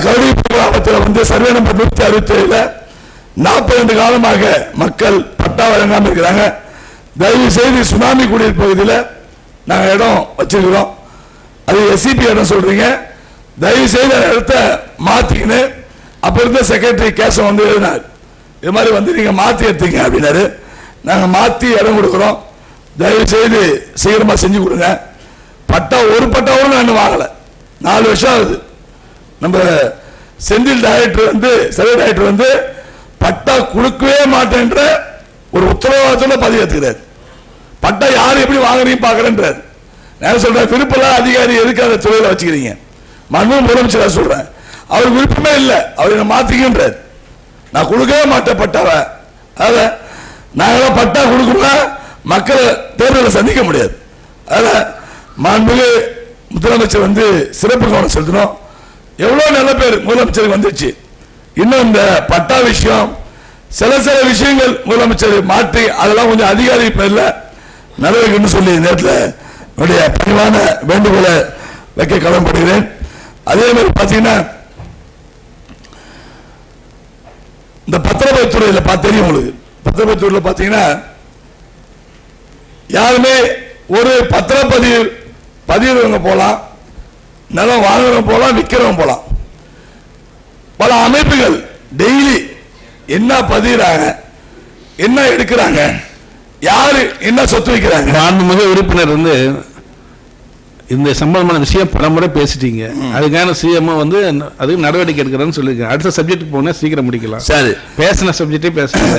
Speaker 3: கௌரிப்பூர் கிராமத்தில் வந்து சர்வே நம்பர் 167 42 காலமாக மக்கள் பட்டா வழங்காமல் இருக்கிறாங்க. தயவு செய்து சுனாமி குடியிருப்பு பகுதியில் நாங்கள் இடம் வச்சிருக்கிறோம், அது எஸ்சிபி இடம் சொல்றீங்க, தயவு செய்து இடத்த மாத்திக்கின்னு. அப்ப இருந்த செக்ரட்டரி கேசம் வந்து எழுதினார், இது மாதிரி வந்து நீங்க மாத்தி எடுத்தீங்க அப்படின்னாரு. நாங்க மாத்தி இடம் கொடுக்கிறோம், தயவு செய்து சீக்கிரமா செஞ்சு கொடுங்க. பட்டா ஒரு பட்டாவும் நான் வாங்கல, 4 வருஷம் ஆகுது. நம்ம செந்தில் டைரக்டர் வந்து சர்வே டைரக்டர் வந்து பட்டா கொடுக்கவே மாட்டேன்ற ஒரு உத்தரவாதத்தோட பதிவு எடுத்துக்கிறார். பட்டா யாரு எப்படி வாங்குறீங்க பாக்குறேன்றார். நான் சொல்றேன், விருப்பம் அதிகாரி எதுக்கு அந்த தொழிலை வச்சுக்கிறீங்க? மனு முதலமைச்சர் சொல்றேன், அவர் விருப்பமே இல்லை, அவர் என்ன மாத்திக்கின்றார். நான் கொடுக்கவே மாட்டேன் பட்டாவை. அத நாங்களாம் பட்டா கொடுக்கணும், மக்களை தேர்தலை சந்திக்க முடியாது. அத மாண்புமிகு முதலமைச்சர் வந்து சிறப்பு கவனம் செலுத்தணும். எவ்வளவு நல்ல பேர் முதலமைச்சருக்கு வந்துச்சு. இன்னும் இந்த பட்டா விஷயம், சில விஷயங்கள் முதலமைச்சர் மாற்றி அதெல்லாம் கொஞ்சம் அதிகாரி பேர்ல நடவடிக்கைன்னு சொல்லி நேரத்தில் என்னுடைய பணிவான வேண்டுகோளை வைக்க கடமைப்படுகிறேன். அதே மாதிரி பார்த்தீங்கன்னா இந்த பத்திரப்பதிவுத்துறையில் தெரியும் உங்களுக்கு, பத்திரப்பதிவுத்துறையில் பார்த்தீங்கன்னா யாருமே ஒரு பதிவுறவங்க போலாம், நிலம் வாங்குறவங்க போலாம், விற்கிறவங்க போலாம். பல அமைப்புகள் டெய்லி என்ன பதிவுறாங்க, என்ன எடுக்கிறாங்க, யாரு என்ன சொத்து வைக்கிறாங்க.
Speaker 1: மாண்புமிகு உறுப்பினர் வந்து இந்த சம்பந்தமான விஷயம் பலமுறை பேசிட்டீங்க, அதுக்கான சிஎம் வந்து அதுக்கு நடவடிக்கை எடுக்கிறேன்னு சொல்லியிருக்கேன். அடுத்த சப்ஜெக்ட் போனா சீக்கிரம் முடிக்கலாம்.
Speaker 2: சரி,
Speaker 1: பேசின சப்ஜெக்டே பேசுறேன்.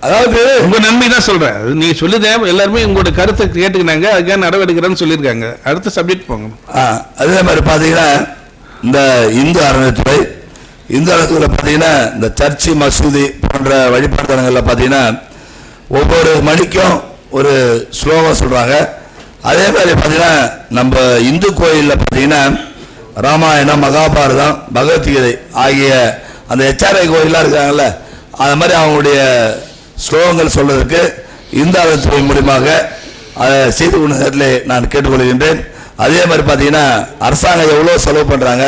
Speaker 3: அதாவது உங்க
Speaker 1: நன்மை தான் சொல்றேன், நீங்க சொல்லுதே எல்லாருமே உங்களோட கருத்தை கேட்டுக்கினாங்க, அதுக்காக நடவடிக்கைன்னு சொல்லியிருக்காங்க. அடுத்த சப்ஜெக்ட் போங்க.
Speaker 2: அதே மாதிரி பாத்தீங்கன்னா இந்த இந்து அறநிலையத்துறை பாத்தீங்கன்னா இந்த சர்ச்சு, மசூதி போன்ற வழிபாட்டு தலங்கள்ல பாத்தீங்கன்னா ஒவ்வொரு மணிக்கும் ஒரு ஸ்லோகம் சொல்றாங்க. அதே மாதிரி பார்த்தீங்கன்னா நம்ம இந்து கோயிலில் பார்த்தீங்கன்னா ராமாயணம், மகாபாரதம், பகவத்கீதை ஆகிய அந்த HRI கோயிலாக இருக்காங்கல்ல, அது மாதிரி அவங்களுடைய ஸ்லோகங்கள் சொல்றதுக்கு இந்து அறநிலையத்துறை மூலியமாக அதை செய்து கொண்ட நேரத்தில் நான் கேட்டுக்கொள்கின்றேன். அதே மாதிரி பார்த்தீங்கன்னா அரசாங்கம் எவ்வளோ செலவு பண்ணுறாங்க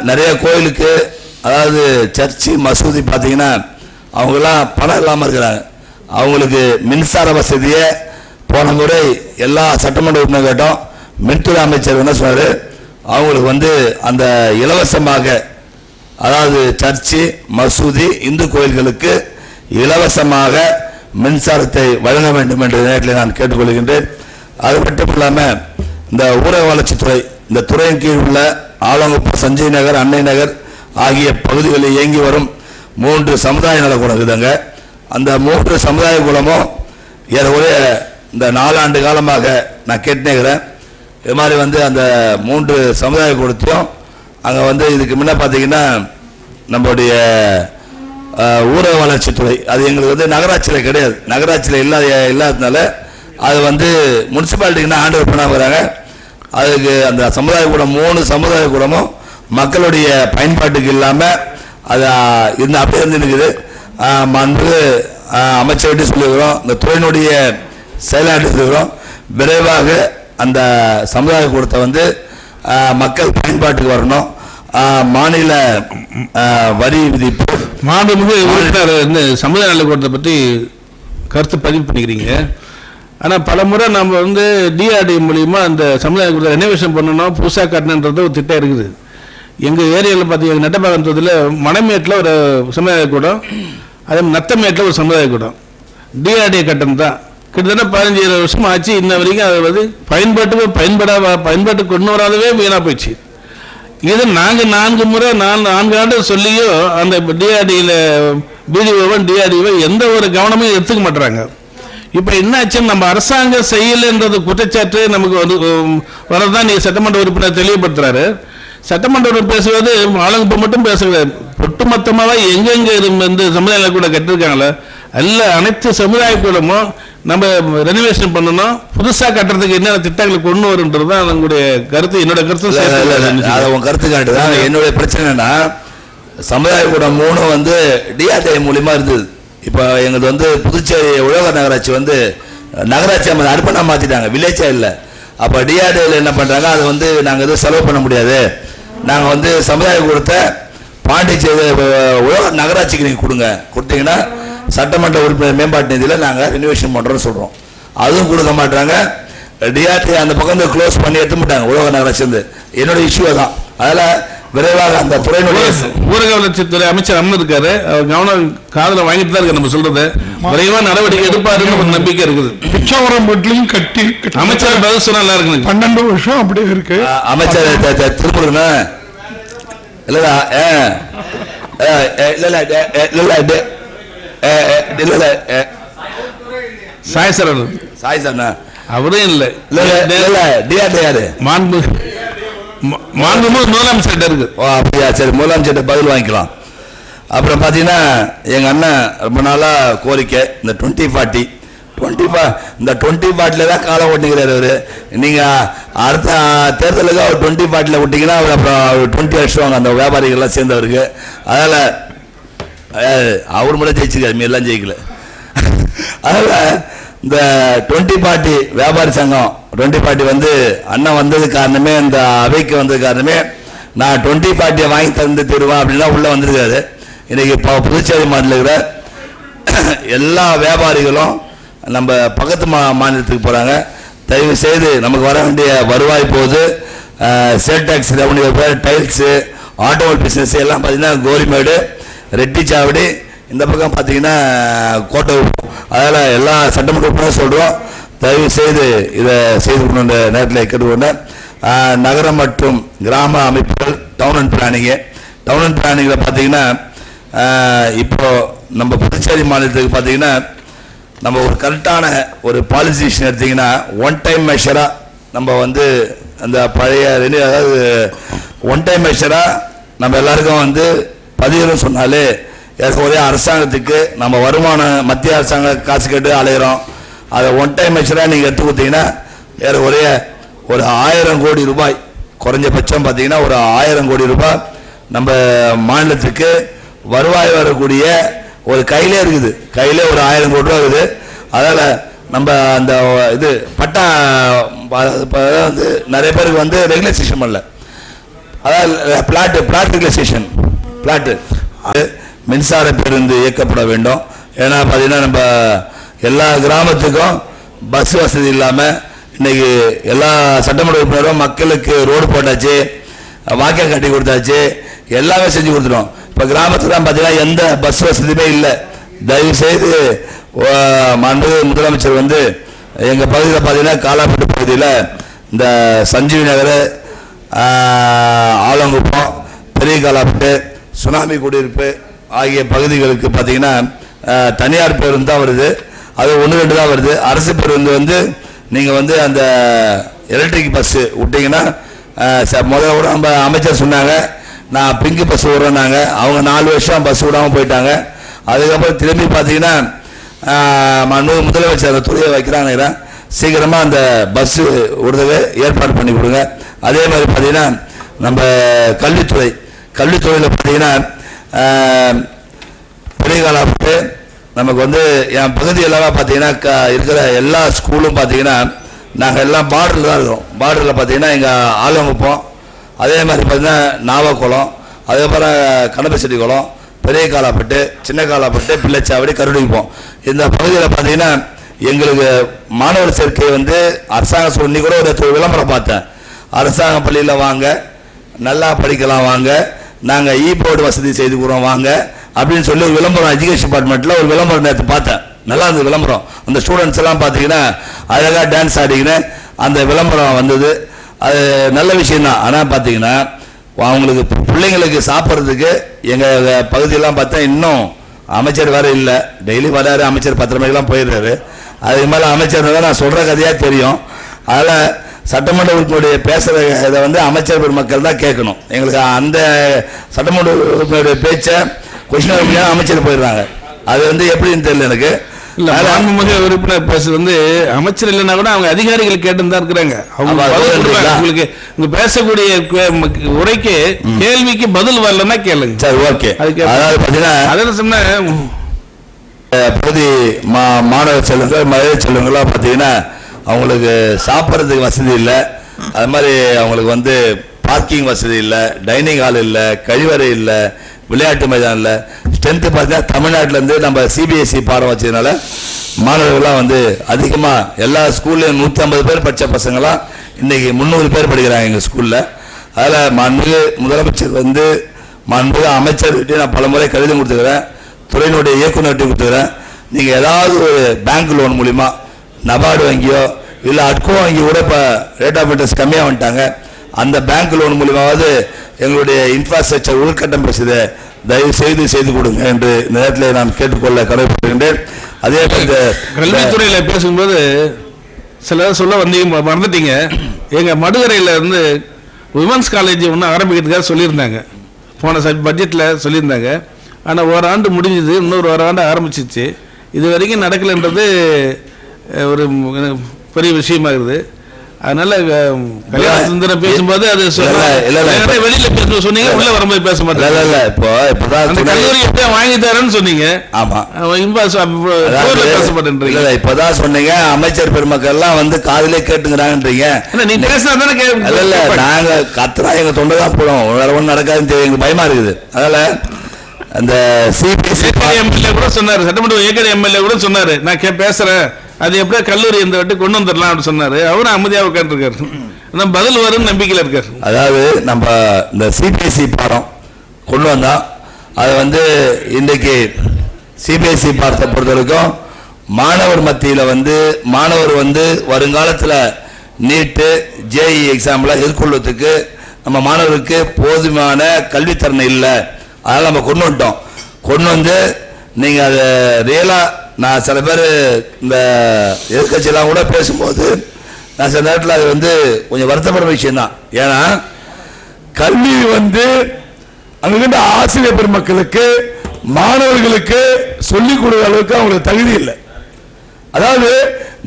Speaker 2: நிறைய கோயிலுக்கு, அதாவது சர்ச்சு, மசூதி பார்த்தீங்கன்னா அவங்கெல்லாம் பணம் இல்லாமல் இருக்கிறாங்க. அவங்களுக்கு மின்சார வசதியை போன முறை எல்லா சட்டமன்ற உறுப்பினர் கேட்டோம். மின்துறை அமைச்சர் என்ன சொன்னார், அவங்களுக்கு வந்து அந்த இலவசமாக, அதாவது சர்ச்சு, மசூதி, இந்து கோயில்களுக்கு இலவசமாக மின்சாரத்தை வழங்க வேண்டும் என்ற நேரத்தில் நான் கேட்டுக்கொள்கின்றேன். அது மட்டும் இல்லாமல் இந்த ஊரக வளர்ச்சித்துறை, இந்த துறையின் கீழ் உள்ள ஆலங்குப்பம், சஞ்சய் நகர், அன்னை நகர் ஆகிய பகுதிகளில் இயங்கி வரும் 3 சமுதாய நலக்கூடம் இருக்குதுங்க. அந்த 3 சமுதாய கூடமும் ஏறக்குறைய இந்த 4 ஆண்டு காலமாக நான் கேட்டுனேங்கிறேன். இது மாதிரி வந்து அந்த 3 சமுதாய கூடத்தையும் அங்கே வந்து இதுக்கு முன்ன பார்த்தீங்கன்னா நம்மளுடைய ஊரக வளர்ச்சித்துறை, அது எங்களுக்கு வந்து நகராட்சியில் கிடையாது, நகராட்சியில் இல்லாததுனால அது வந்து முனிசிபாலிட்டிக்குன்னா ஹேண்ட் ஓவர் பண்ணாங்கிறாங்க. அதுக்கு அந்த சமுதாய கூடம் 3 சமுதாய கூடமும் மக்களுடைய பயன்பாட்டுக்கு இல்லாமல் அது அப்படியே இருந்து இருக்குது. மாண்பு அமைச்சர்கிட்ட சொல்லியிருக்கிறோம், இந்த துறையினுடைய செயலாற்றி சொல்லியிருக்கிறோம், விரைவாக அந்த சமுதாய கூடத்தை வந்து மக்கள் பயன்பாட்டுக்கு வரணும். மாநில வரி விதிப்பு
Speaker 1: மாண்புமிகு உறுப்பினர் இந்த சமுதாய நலக்கூடத்தை பற்றி கருத்து பதிவு பண்ணிக்கிறீங்க. ஆனால் பல முறை நம்ம வந்து டிஆர்டி மூலிமா அந்த சமுதாய கூடத்தை ரெனோவேஷன் பண்ணணும், புதுசாக கட்டணுன்றது ஒரு திட்டம் இருக்குது. எங்கள் ஏரியாவில் பார்த்தீங்கன்னா நெட்டப்பாக்கத்தில் மணமேட்டில் ஒரு சமுதாய கூடம், அதே நத்தமேட்டில் ஒரு சமுதாய கூடம் டிஆர்டி கட்டணம் தான். கிட்டத்தட்ட 15 வருஷம் ஆச்சு. இன்ன வரைக்கும் அதை வந்து பயன்பாட்டுக்கு கொண்டு வராதவே வீணாக போயிடுச்சு. இது நாங்கள் 4 முறை 4 ஆண்டு சொல்லியும் அந்த டிஆர்டியில் பிடிஓவும் டிஆர்டிஓ எந்த ஒரு கவனமும் எடுத்துக்க மாட்டுறாங்க. இப்போ என்னாச்சுன்னு நம்ம அரசாங்கம் செய்யலைன்றது குற்றச்சாட்டு நமக்கு வந்து வரதான் நீங்கள் சட்டமன்ற உறுப்பினர் தெளிவுபடுத்துறாரு. சட்டமன்ற உறுப்பினர் பேசுவது ஆளுங்க மட்டும் பேசுகிறார், ஒட்டுமொத்தமாக எங்கெங்கே இருந்து சமுதாயம் கூட கட்டிருக்காங்களே எல்லா அனைத்து சமுதாய கூடமும் நம்ம ரெனோவேஷன் பண்ணணும், புதுசாக கட்டுறதுக்கு என்னென்ன திட்டங்களை கொண்டு வருன்றது தான் நம்மளுடைய கருத்து. என்னோட கருத்து
Speaker 2: உன் கருத்து காட்டுதான். என்னுடைய பிரச்சனைனா சமுதாய கூடம் 3 வந்து டிஆர்டி மூலியமா இருந்தது. இப்போ எங்களுக்கு வந்து புதுச்சேரி உழவர் நகராட்சி வந்து நகராட்சி அர்ப்பணா மாற்றிட்டாங்க, வில்லேஜா இல்லை. அப்போ டிஆர்டியில் என்ன பண்ணுறாங்க, அது வந்து நாங்கள் எதுவும் செலவு பண்ண முடியாது, நாங்கள் வந்து சமுதாய கூடத்தை பாண்டிச்சேரி உழவர் நகராட்சிக்கு நீங்கள் கொடுத்தீங்கன்னா சட்டமன்ற உறுப்பினர் மேம்பாட்டு நிதியில் நாங்கள் ரெனோவேஷன் பண்ணுறோன்னு சொல்கிறோம். அதுவும் கொடுக்க மாட்டாங்க. டிஆர்டி அந்த பக்கம் க்ளோஸ் பண்ணி எடுத்து மாட்டாங்க உழவர் நகராட்சி வந்து. என்னோட இஷ்யூ தான். அதில் விரைவாக அந்த துறையினுடைய
Speaker 1: ஊரக வளர்ச்சித்துறை அமைச்சர் அம்மன் இருக்காரு, அவர் கவனம் காதில் வாங்கிட்டு தான் இருக்கு நம்ம சொல்றது. விரைவாக நடவடிக்கை எடுப்பாருன்னு ஒரு நம்பிக்கை இருக்குது.
Speaker 4: பிச்சாவரம் வீட்லையும் கட்டி
Speaker 1: அமைச்சர் பதில் சொன்னா நல்லா இருக்கு.
Speaker 4: 12 வருஷம் அப்படியே இருக்கு.
Speaker 2: அமைச்சர் திருப்பூர்னா இல்லடா
Speaker 1: சாய் சார் அவரே இல்லை. முதலமைச்சர் இருக்கு.
Speaker 2: அப்படியா, சரி, முதலமைச்சர் பதில் வாங்கிக்கலாம். அப்புறம் பார்த்தீங்கன்னா எங்கள் அண்ணன் ரொம்ப நாளாக கோரிக்கை இந்த 2040 இந்த 2040 தான் காலம் ஓட்டிக்கிறார் அவர். நீங்கள் அடுத்த தேர்தலுக்கு அவர் 2040 விட்டிங்கன்னா அவர் அப்புறம் 20 வருஷம் அந்த வியாபாரிகள்லாம் சேர்ந்தவருக்கு. அதனால் அவர் மட்டும் ஜெயிச்சிருக்காரு, மீ எல்லாம் ஜெயிக்கல. அதனால் இந்த 2040 வியாபாரி சங்கம் 2040 வந்து அண்ணன் வந்தது காரணமே, இந்த அவைக்கு வந்தது காரணமே நான் 2040 வாங்கி தந்து தருவேன் அப்படின்னா உள்ளே வந்திருக்காரு. இன்றைக்கி இப்போ புதுச்சேரி மாநில இருக்கிற எல்லா வியாபாரிகளும் நம்ம பக்கத்து மாநிலத்துக்கு போகிறாங்க. தயவு செய்து நமக்கு வர வேண்டிய வருவாய் போகுது, sale tax revenue, tiles, automobile business எல்லாம் பார்த்தீங்கன்னா கோரிமேடு, ரெட்டிச்சாவடி, இந்த பக்கம் பார்த்தீங்கன்னா கோட்டை. அதனால் எல்லா சட்டமன்ற உறுப்பினரும் சொல்கிறோம், தயவு செய்து இதை செய்து கொண்டு நேரத்தில் கேட்டுக்கொண்டேன். நகரம் மற்றும் கிராம அமைப்புகள் டவுன் அண்ட் பிளானிங்கில் பார்த்தீங்கன்னா இப்போ நம்ம புதுச்சேரி மாநிலத்துக்கு பார்த்தீங்கன்னா நம்ம ஒரு கரெக்டான ஒரு பாலிசிஷன் எடுத்திங்கன்னா 1 டைம் மெஷராக நம்ம வந்து அந்த பழைய அதாவது 1 டைம் மெஷராக நம்ம எல்லாருக்கும் வந்து பதிவுன்னு சொன்னாலே ஒரே அரசாங்கத்துக்கு நம்ம வருமானம் மத்திய அரசாங்க காசு கேட்டு அலைகிறோம். அதை 1 டைம் மெஷராக நீங்கள் எடுத்து கொடுத்தீங்கன்னா ஒரே ஒரு 1000 கோடி ரூபாய், குறைஞ்சபட்சம் பார்த்தீங்கன்னா ஒரு 1000 கோடி ரூபாய் நம்ம மாநிலத்துக்கு வருவாய் வரக்கூடிய ஒரு கையிலே இருக்குது. கையிலே ஒரு 1000 கோடி ரூபா இருக்குது. அதனால் நம்ம அந்த இது பட்டா வந்து நிறைய பேருக்கு வந்து ரெகுலேஷன் பண்ணல. அதாவது பிளாட் ரெகுலேஷன், பிளாட்டு மின்சார பேருந்து இயக்கப்பட வேண்டும். ஏன்னா பார்த்தீங்கன்னா நம்ம எல்லா கிராமத்துக்கும் பஸ் வசதி இல்லாமல் இன்றைக்கி எல்லா சட்டமன்ற உறுப்பினரும் மக்களுக்கு ரோடு போட்டாச்சு, வாக்கியம் கட்டி கொடுத்தாச்சு, எல்லாமே செஞ்சு கொடுத்துட்டோம். இப்போ கிராமத்தில் தான் பார்த்தீங்கன்னா எந்த பஸ் வசதியுமே இல்லை. தயவுசெய்து மாண்புமிகு முதலமைச்சர் வந்து எங்கள் பகுதியில் பார்த்தீங்கன்னா காலாப்பட்டு பகுதியில் இந்த சஞ்சீவி நகர், ஆலங்குப்பம், பெரிய காலாப்பட்டு, சுனாமி குடியிருப்பு ஆகிய பகுதிகளுக்கு பார்த்தீங்கன்னா தனியார் பேருந்து தான் வருது. அது 1-2 தான் வருது. அரசு பேருந்து வந்து நீங்கள் வந்து அந்த எலக்ட்ரிக் பஸ்ஸு விட்டிங்கன்னா முதல்ல கூட நம்ம அமைச்சர் சொன்னாங்க நான் பிங்கு பஸ் விட்றேன்னாங்க. அவங்க 4 வருஷம் பஸ் விடாமல் போயிட்டாங்க. அதுக்கப்புறம் திரும்பி பார்த்தீங்கன்னா முதலமைச்சர் அந்த துறையை வைக்கிறாங்க. சீக்கிரமாக அந்த பஸ்ஸு விடுறதுக்கு ஏற்பாடு பண்ணி கொடுங்க. அதே மாதிரி பார்த்தீங்கன்னா நம்ம கல்வித்துறையில் பார்த்தீங்கன்னா பெரிய காலாப்பட்டு நமக்கு வந்து என் பகுதி எல்லாமே பார்த்தீங்கன்னா இருக்கிற எல்லா ஸ்கூலும் பார்த்தீங்கன்னா நாங்கள் எல்லாம் பார்டரில் தான் இருக்கோம். பார்டரில் பார்த்தீங்கன்னா எங்கள் ஆலங்குப்பம், அதே மாதிரி பார்த்தீங்கன்னா நாவக்குளம், அதுக்கப்புறம் கணபசெட்டி குளம், பெரிய காலாப்பட்டு, சின்ன காலாப்பட்டு, பிள்ளைச்சாவடி, கருடிப்போம். இந்த பகுதியில் பார்த்தீங்கன்னா எங்களுக்கு மாணவர் சேர்க்கை வந்து அரசாங்கம் சொல்லி கூட ஒரு விளம்பரம் பார்த்தேன். அரசாங்க பள்ளியில் வாங்க, நல்லா படிக்கலாம் வாங்க, நாங்கள் போர்டு வசதி செய்து கொடுறோம் வாங்க அப்படின்னு சொல்லி ஒரு விளம்பரம் எஜுகேஷன் டிபார்ட்மெண்ட்டில் ஒரு விளம்பரம் நேற்று பார்த்தேன். நல்லா இருந்தது விளம்பரம். அந்த ஸ்டூடெண்ட்ஸ் எல்லாம் பார்த்தீங்கன்னா அழகாக டான்ஸ் ஆடிக்கின்னு அந்த விளம்பரம் வந்தது. அது நல்ல விஷயம்தான். ஆனால் பார்த்தீங்கன்னா அவங்களுக்கு பிள்ளைங்களுக்கு சாப்பிட்றதுக்கு எங்கள் பகுதியெல்லாம் பார்த்தா இன்னும் அமைச்சர் வேறு இல்லை. டெய்லி வராரு அமைச்சர், 10 மணிக்கெல்லாம் போயிடுறாரு. அதுக்கு மேலே அமைச்சர் தான் நான் சொல்கிற கதையாக தெரியும். அதில் சட்டமன்ற உறுப்பினருடைய பேசுகிற இதை வந்து அமைச்சர் பெருமக்கள் தான் கேட்கணும். எங்களுக்கு அந்த சட்டமன்ற உறுப்பினருடைய பேச்சை கொஸ்டின் அமைச்சர் போயிடுறாங்க. அது வந்து எப்படின்னு தெரியல எனக்கு.
Speaker 1: இல்ல, மாண்புமிகு உறுப்பினர் பேசுறது வந்து அமைச்சர் இல்லைன்னா கூட அவங்க அதிகாரிகள் கேட்டு தான் இருக்கிறாங்க. உங்களுக்கு இங்க பேசக்கூடிய உரைக்கு கேள்விக்கு பதில் வரலன்னா கேளுங்க.
Speaker 2: சரி, ஓகே. அதாவது பாத்தீங்கன்னா
Speaker 1: அதான் சொன்ன
Speaker 2: பகுதி மாணவர் செல்வங்கள், மகளிர் செல்வங்கள்லாம் பார்த்தீங்கன்னா அவங்களுக்கு சாப்பிட்றதுக்கு வசதி இல்லை. அது மாதிரி அவங்களுக்கு வந்து பார்க்கிங் வசதி இல்லை, டைனிங் ஹால் இல்லை, கழிவறை இல்லை, விளையாட்டு மைதானம் இல்லை. ஸ்ட்ரென்த்து பார்த்தீங்கன்னா தமிழ்நாட்டிலேருந்து நம்ம சிபிஎஸ்சி பாடம் வச்சதுனால மாணவர்கள்லாம் வந்து அதிகமாக எல்லா ஸ்கூல்லையும் 150 பேர் படித்த பசங்களாம் இன்றைக்கி 300 பேர் படிக்கிறாங்க எங்கள் ஸ்கூலில். அதில் மாண்புமிகு முதலமைச்சர் வந்து மாண்புமிகு அமைச்சர்கிட்ட நான் பல முறை கடிதம் கொடுத்துக்கிறேன், துறையினுடைய இயக்குநர்கிட்ட கொடுத்துக்கிறேன். நீங்கள் ஏதாவது ஒரு பேங்க் லோன் மூலிமா நபார்டு வங்கியோ இல்லை அட்கோ வங்கி கூட இப்போ ரேட் ஆஃப் இன்ட்ரெஸ்ட் கம்மியாக வந்துட்டாங்க, அந்த பேங்க் லோன் மூலிமாவது எங்களுடைய இன்ஃப்ராஸ்ட்ரக்சர் உள்கட்டமைப்பு வசதியை தயவு செய்து கொடுங்க என்று இந்த நேரத்தில் நான் கேட்டுக்கொள்ள கடமைப்பட்டுகின்றேன். அதே
Speaker 1: கல்வித்துறையில் பேசும்போது சில சொல்ல வந்தீங்க, மறந்துட்டீங்க. எங்கள் மடுகரையில் இருந்து விமன்ஸ் காலேஜ் ஒன்று ஆரம்பிக்கிறதுக்காக சொல்லியிருந்தாங்க. போன பட்ஜெட்டில் சொல்லியிருந்தாங்க. ஆனால் ஒரு ஆண்டு முடிஞ்சது, இன்னொரு ஒரு ஆண்டு ஆரம்பிச்சிச்சு. இது வரைக்கும் நடக்கலைன்றது ஒரு பெரிய விஷயமா இருக்குது. அதனால கல்யாண சுந்தரம் பேசும்போது அது வெளியில பேச சொன்னீங்க, உள்ள வரும்போது பேச மாட்டேன். இப்போ கல்லூரி எப்படியா வாங்கி தரேன்னு சொன்னீங்க. ஆமா, பேச மாட்டேன்றீங்க.
Speaker 2: இப்பதான் சொன்னீங்க அமைச்சர் பெருமக்கள் எல்லாம் வந்து காதலே கேட்டுங்கிறாங்கன்றீங்க.
Speaker 1: நீ பேசினா தானே.
Speaker 2: இல்ல, நாங்க கத்துறா எங்க தொண்டைதான் போடும், வேற ஒன்றும் நடக்காதுன்னு தெரியும், எங்களுக்கு பயமா இருக்குது. அதனால அந்த சிபிஎஸ்சி
Speaker 1: எம்எல்ஏ கூட சொன்னாரு, சட்டமன்ற ஏற்கனவே எம்எல்ஏ கூட சொன்னாரு, நான் பேசுறேன், அது எப்படியா கல்லூரி இந்த வாட்டி கொண்டு வந்துடலாம் அப்படின்னு சொன்னாரு. அவரும் அமைதியாக உட்காந்துருக்காரு, பதில் வரும்னு நம்பிக்கையில் இருக்காரு.
Speaker 2: அதாவது நம்ம இந்த சிபிஎஸ்சி பாடம் கொண்டு வந்தோம். அதை வந்து இன்றைக்கு சிபிஎஸ்சி பாடத்தை பொறுத்த வரைக்கும் மாணவர் மத்தியில் வந்து மாணவர் வந்து வருங்காலத்தில் நீட்டு ஜேஇ எக்ஸாம்லாம் எதிர்கொள்வதற்கு நம்ம மாணவருக்கு போதுமான கல்வித்தரணை இல்லை. அதனால் நம்ம கொண்டு வந்துட்டோம். கொண்டு வந்து நீங்கள் அதை ரியலாக நான் சில பேர் இந்த எதிர்கட்சியெல்லாம் கூட பேசும்போது நான் சில நேரத்தில் அது வந்து கொஞ்சம் வருத்தப்படுற விஷயம்தான். ஏன்னா
Speaker 3: கல்வி வந்து அங்கிருந்த ஆசிரியர் பெருமக்களுக்கு மாணவர்களுக்கு சொல்லிக் கொடுக்கிற அளவுக்கு அவங்களுக்கு தகுதி இல்லை. அதாவது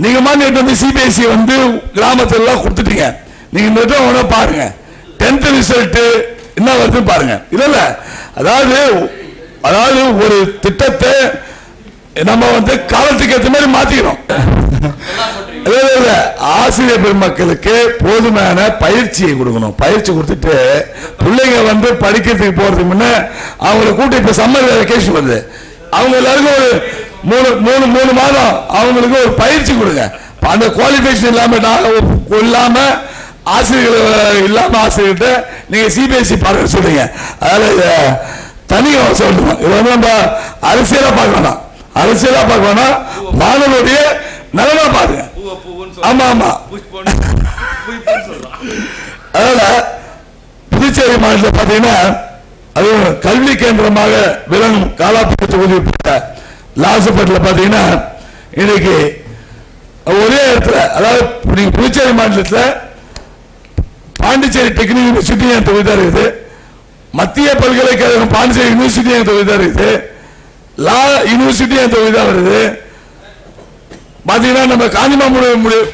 Speaker 3: நீங்க மாநில வந்து சிபிஎஸ்சி வந்து கிராமத்துல எல்லாம் கொடுத்துட்டீங்க. நீங்க இந்த வருடம் பாருங்க 10th ரிசல்ட் என்ன வருது பாருங்க. இல்ல அதாவது ஒரு திட்டத்தை நம்ம வந்து காலத்துக்கு ஏற்ற மாதிரி மாத்திக்கிறோம். ஆசிரியர் பெருமக்களுக்கு போதுமான பயிற்சியை கொடுக்கணும். பயிற்சி கொடுத்துட்டு பிள்ளைங்க வந்து படிக்கிறதுக்கு போறதுக்கு முன்ன அவங்களை கூட்டி இப்ப சம்மர் வெக்கேஷன் வருது, அவங்க எல்லாருக்கும் ஒரு மூணு மாதம் அவங்களுக்கு ஒரு பயிற்சி கொடுங்க. அந்த குவாலிஃபிகேஷன் இல்லாம ஆசிரியர்கள் இல்லாம ஆசிரியர்கிட்ட நீங்க சிபிஎஸ்சி பார்க்க சொல்றீங்க. அதனால தனியாக சொல்லணும். இது வந்து நம்ம அரசியலா பார்க்க வேணாம், மாணவருடைய நலனா பாருங்க. ஆமா ஆமா. அதனால புதுச்சேரி மாநிலத்தில் பாத்தீங்கன்னா அது கல்வி கேந்திரமாக விளங்கும் காலாப்பட்டு தொகுதி லாசப்பட்டில் பாத்தீங்கன்னா இன்னைக்கு ஒரே இடத்துல, அதாவது நீங்க புதுச்சேரி மாநிலத்தில் பாண்டிச்சேரி டெக்னிக்கல் யூனிவர்சிட்டி என் தொகுதி தான் இருக்குது, மத்திய பல்கலைக்கழகம் பாண்டிச்சேரி யூனிவர்சிட்டி என் தொகுதி தான் இருக்குது, லா யூனிவர்சிட்டி என் தொகுதி தான் வருது. பாத்தீங்கன்னா நம்ம காஞ்சிமா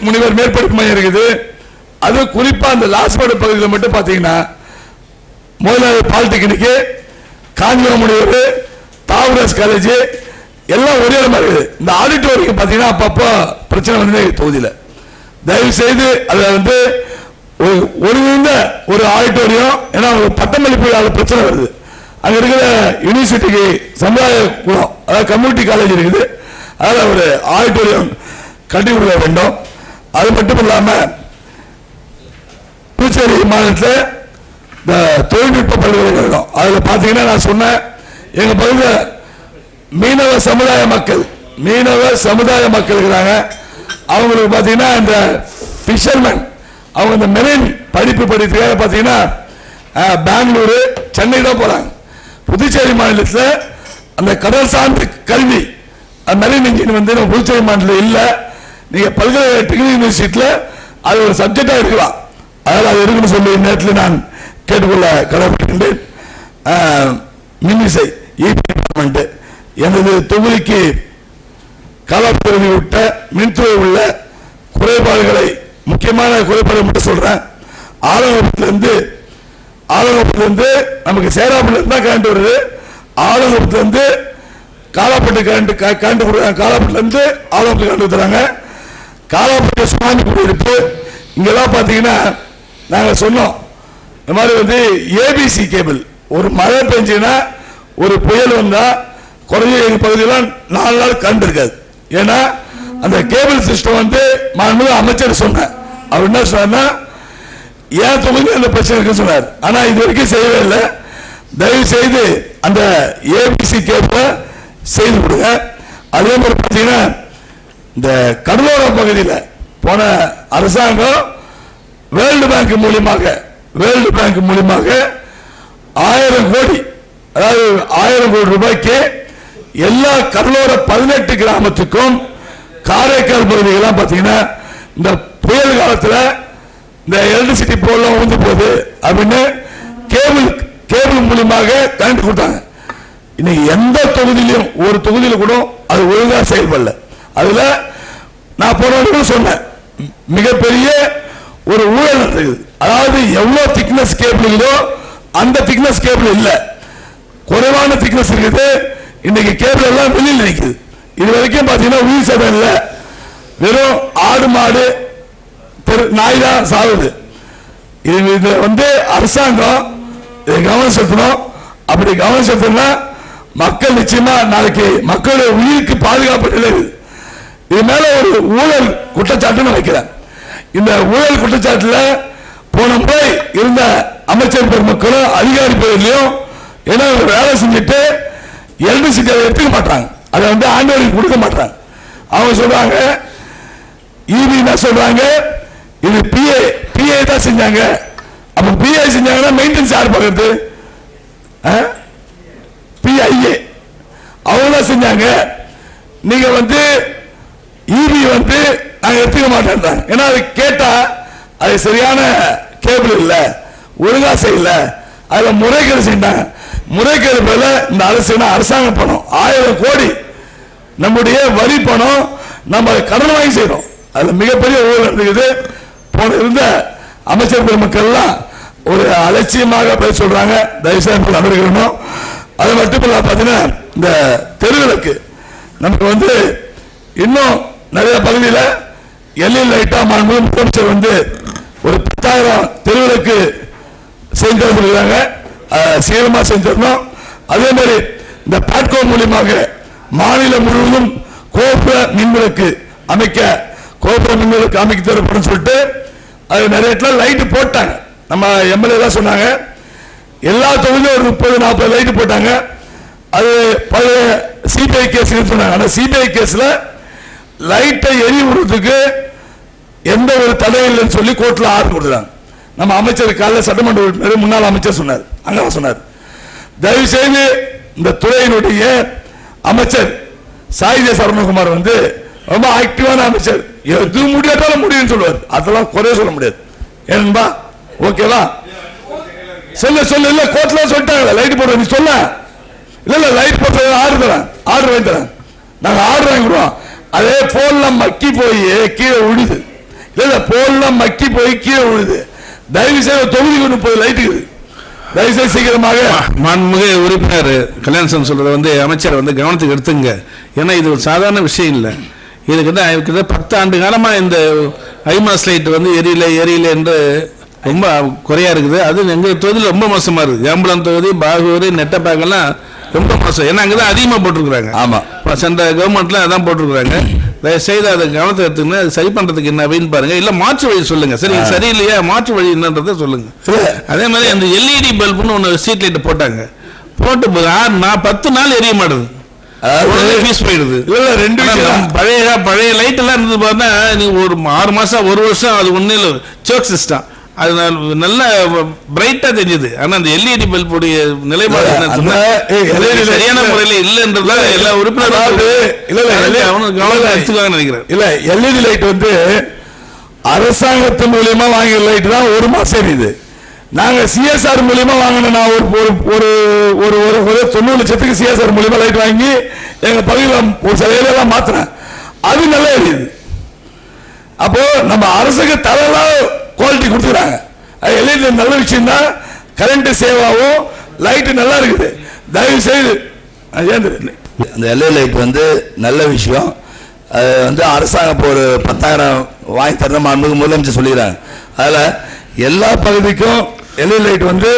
Speaker 3: முனிவர் மேற்படிப்பு மையம் இருக்குது. அது குறிப்பா அந்த லாஸ்பேட் பகுதியில் மட்டும் பாத்தீங்கன்னா முதலாவது பாலிடெக்னிக், காஞ்சிமா முனிவர், தாவரஸ் காலேஜ் எல்லாம் ஒரே இடமா இருக்குது. இந்த ஆடிட்டோரியம் பாத்தீங்கன்னா அப்பப்போ பிரச்சனை வந்து தொகுதியில் தயவு செய்து அதை வந்து ஒருங்கிணைந்த ஒரு ஆடிட்டோரியம், ஏன்னா பட்டமளிப்பு பிரச்சனை வருது, அங்க இருக்கிற யூனிவர்சிட்டிக்கு சமுதாய குளம், அதாவது கம்யூனிட்டி காலேஜ் இருக்குது, அதில் ஒரு ஆடிட்டோரியம் கட்டி கொடுக்க வேண்டும். அது மட்டும் இல்லாம புதுச்சேரி மாநிலத்தில் இந்த தொழில்நுட்ப பல்கலைக்கழகம், அதில் பார்த்தீங்கன்னா நான் சொன்னேன், எங்க பகுதியில் மீனவ சமுதாய மக்கள் இருக்கிறாங்க. அவங்களுக்கு பார்த்தீங்கன்னா இந்த ஃபிஷர்மேன், அவங்க இந்த மெரைன் படிப்பு படிக்கிறதுக்காக பார்த்தீங்கன்னா பெங்களூரு, சென்னை தான் போறாங்க. புதுச்சேரி மாநிலத்தில் அந்த கடல் சார்ந்த கல்வி மெரைன் இன்ஜின் வந்து நம்ம புதுச்சேரி மாநிலத்தில் இல்லை. நீங்க பல்கலைக்கழக டெக்னிக்கல் யூனிவர்சிட்டியில் அது ஒரு சப்ஜெக்டா இருக்கலாம். அதனால் அது இருக்குன்னு சொல்லி நேரத்தில் நான் கேட்டுக்கொள்ள கடமைப்பட்டிருக்கின்றேன். மின்விசை டிபார்ட்மெண்ட் எனது தொகுதிக்கு காலப்பகுதி விட்ட மின்துறை உள்ள குறைபாடுகளை, முக்கியமான குறைபாடு மட்டும் சொல்றேன். ஆலங்குளத்திலிருந்து நமக்கு சேராப்பட்டிலிருந்து தான் கரண்ட் வருது. ஆலங்குளத்திலிருந்து காலாப்பட்டு கரண்ட் கொடுக்குறாங்க. காலாப்பட்டிலிருந்து ஆலங்குளத்துக்கு கரண்ட் ஊத்துறாங்க. காலாப்பட்டு சுனாமி குடியிருப்பு இங்கெல்லாம் பார்த்தீங்கன்னா நாங்கள் சொன்னோம், இந்த மாதிரி வந்து ஏபிசி கேபிள், ஒரு மழை பெஞ்சுன்னா ஒரு புயல் வந்தா குறைஞ்ச எங்கள் பகுதியெல்லாம் 4 நாள் கரண்ட் இருக்காது. ஏன்னா அந்த கேபிள் சிஸ்டம் வந்து அமைச்சர் சொன்னார். அவர் என்ன சொன்னார்னா, ஏன் தொகுதி அந்த பிரச்சனை இருக்குன்னு சொன்னார். ஆனா இது வரைக்கும் செய்யவே இல்லை. தயவு செய்து அந்த ஏபிசி கேபிளை செய்து கொடுங்க. அதே மாதிரி பார்த்தீங்கன்னா இந்த கடலோர பகுதியில் போன அரசாங்கம் வேர்ல்டு பேங்க் மூலியமாக 1000 கோடி, அதாவது 1000 கோடி ரூபாய்க்கு எல்லா கடலோர 18 கிராமத்துக்கும் காரைக்கால் பகுதிகள்லாம் பார்த்தீங்கன்னா இந்த புயல் காலத்தில் இந்த எலக்ட்ரிசிட்டி போலாம் உழுந்து போகுது அப்படின்னு கேபிள் மூலியமாக கரண்ட் கொடுத்தாங்க. இன்னைக்கு எந்த தொகுதியிலும் ஒரு தொகுதியில் கூட அது ஒழுங்கா செயல்படல. அதுல நான் போன சொன்னேன், மிகப்பெரிய ஒரு ஊழல் நடக்குது. அதாவது எவ்வளவு திக்னஸ் கேபிள் இல்லோ அந்த திக்னஸ் கேபிள் இல்ல, குறைவான திக்னஸ் இருக்குது. இன்னைக்கு கேபிள் எல்லாம் வெளியில் நிற்குது. இது வரைக்கும் பாத்தீங்கன்னா உயிர் சேதம் இல்ல, வெறும் ஆடு மாடு நாய் தான் சாகுது. இது வந்து அரசாங்கம் கவனம் செலுத்தணும். அப்படி கவனம் செலுத்தினா மக்கள் நிச்சயமா நாளைக்கு மக்களுடைய உயிருக்கு பாதுகாப்பு நிலை. இது மேல ஒரு ஊழல் குற்றச்சாட்டு வைக்கிறேன். இந்த ஊழல் குற்றச்சாட்டுல போன முறை இருந்த அமைச்சர் பெருமக்களும் அதிகாரி பேர்லையும் ஏன்னா வேலை செஞ்சுட்டு எலக்ட்ரிசிட்டி எடுத்துக்க மாட்டாங்க, அதை வந்து ஆண்டவருக்கு கொடுக்க மாட்டாங்க. அவங்க சொல்றாங்க, இபி என்ன சொல்றாங்க, இது பிஏ தான் செஞ்சாங்க. அப்ப பிஏ செஞ்சாங்கன்னா மெயின்டெனன்ஸ் யார் பார்க்கறது? பிஐஏ அவங்க தான் செஞ்சாங்க. நீங்க வந்து இபி வந்து நாங்க எடுத்துக்க மாட்டேன். ஏன்னா அது கேட்டா அது சரியான கேபிள் இல்ல, ஒழுங்கா செய்யல, அதுல முறைகேடு செஞ்சாங்க. முறைகேடு போல இந்த அரசாங்கம் பணம் 1000 கோடி நம்முடைய வரி பணம் நம்ம கடன் வாங்கி செய்யறோம். அதுல மிகப்பெரிய ஊழல் இருக்குது. போன இருந்த அமைச்சர் பெருமக்கள் எல்லாம் ஒரு அலட்சியமாக பேச சொல்றாங்க. தயவுசெய்து நடக்கணும். அது மட்டும் இல்ல பாத்தீங்கன்னா இந்த தெருவிளக்கு நமக்கு வந்து இன்னும் நிறைய பகுதியில் எல்இடி லைட்டா முதலமைச்சர் வந்து ஒரு 10,000 தெருவிளக்கு செஞ்சு சொல்லிருக்காங்க. சீக்கிரமா செஞ்சிடணும். அதே மாதிரி இந்த பாட்கோ மூலியமாக மாநிலம் முழுவதும் கோபுர மின்விளக்கு அமைக்க தரப்படும் சொல்லிட்டு அது நிறைய லைட் போட்டாங்க. நம்ம எம்எல்ஏ தான் சொன்னாங்க, எல்லா தொகுதியும் ஒரு 30-40 லைட் போட்டாங்க. அது பழைய சிபிஐ கேஸ் சொன்னாங்க. ஆனா சிபிஐ கேஸ்ல லைட்டை எரி விடுறதுக்கு எந்த ஒரு தடை இல்லைன்னு சொல்லி கோர்ட்ல ஆர்டர் கொடுத்தாங்க. நம்ம அமைச்சர் காலையில் சட்டமன்ற உறுப்பினர் முன்னாள் அமைச்சர் சொன்னார், அங்க சொன்னார், தயவு செய்து இந்த துறையினுடைய அமைச்சர் சாயிஜே சரவணகுமார் வந்து ரொம்ப ஆக்டிவான அமைச்சர், எது முடியாட்டாலும் முடியும்னு சொல்லுவார். அதெல்லாம் குறைய சொல்ல முடியாது. ஏன்பா ஓகேவா? சொல்ல இல்ல கோர்ட்ல சொல்லிட்டாங்க லைட் போடுற, நீ சொல்ல இல்ல லைட் போட்டு ஆர்டர் வாங்கி தரேன், நாங்க ஆர்டர் வாங்கிடுவோம். அதே போல்லாம் மக்கி போய் கீழே விழுது, இல்ல போல்லாம் மக்கி போய் கீழே விழுது. தயவு செய்து தொகுதி 30 லைட்டுக்கு தயவு செய்து சீக்கிரமாக
Speaker 1: மாண்புமிகு உறுப்பினர் கல்யாணம் சொல்றத வந்து அமைச்சர் வந்து கவனத்துக்கு எடுத்துங்க. ஏன்னா இது ஒரு சாதாரண விஷயம் இல்லை. இதுக்கு 10 ஆண்டு காலமா இந்த ஐமாஸ் லைட் வந்து எரியல என்று ரொம்ப குறையா இருக்குது. அது எங்கள் தொகுதியில் ரொம்ப மோசமாக இருக்குது. ஏம்பலம் தொகுதி, பாகூர், நெட்டப்பாக்கெல்லாம் ரொம்ப மோசம். ஏன்னா அங்கே தான் அதிகமாக போட்டிருக்கிறாங்க.
Speaker 2: ஆமாம்,
Speaker 1: இப்போ சென்ற கவர்மெண்ட்ல அதான் போட்டிருக்கிறாங்க. தயவுசெய்து அதை கவனத்தை எடுத்துக்கணும். அது சரி பண்ணுறதுக்கு என்ன அப்படின்னு பாருங்க. இல்லை மாற்று வழி சொல்லுங்க. சரி சரியில்லையா, மாற்று வழி என்னன்றதை சொல்லுங்க. அதே மாதிரி அந்த எல்இடி பல்புன்னு ஒன்று ஸ்ட்ரீட் லைட் போட்டாங்க. போட்டு 10 நாள் எரிய மாட்டுது. பழைய லைட் எல்லாம் இருந்தது பார்த்தா நீங்க ஒரு 6 மாசம் 1 வருஷம் அது ஒன்னும் சோக் சிஸ்டம் அது நல்ல பிரைட்டா தெரிஞ்சது. ஆனா அந்த எல்இடி பல்புடைய நிலைப்பாடு சரியான முறையில் இல்லைன்றதா எல்லா உறுப்பினரும் நினைக்கிறேன்.
Speaker 3: இல்ல எல்இடி லைட் வந்து அரசாங்கத்தின் மூலியமா வாங்கிய லைட் தான் 1 மாசம் எரியுது. நாங்க சிஎஸ்ஆர் மூலியமா வாங்கின நான் ஒரு 90 லட்சத்துக்கு சிஎஸ்ஆர் மூலியமா லைட் வாங்கி எங்க பகுதியில் ஒரு சில ஏரியாலாம் மாத்தினேன். அது நல்லா எரியுது. அப்போ நம்ம அரசுக்கு தரலாம் குவாலிட்டி கொடுத்துறாங்க. எல்இடி நல்ல விஷயம் தான். கரண்ட் சேவ் ஆகும், லைட் நல்லா இருக்குது. தயவு செய்து
Speaker 2: அந்த எல்இடி லைட் வந்து நல்ல விஷயம். அது வந்து அரசாங்கம் இப்போ ஒரு 10,000 வாங்கி தர முதலமைச்சர் சொல்லிடுறாங்க. அதில் எல்லா பகுதிக்கும் எல்இடி லைட் வந்து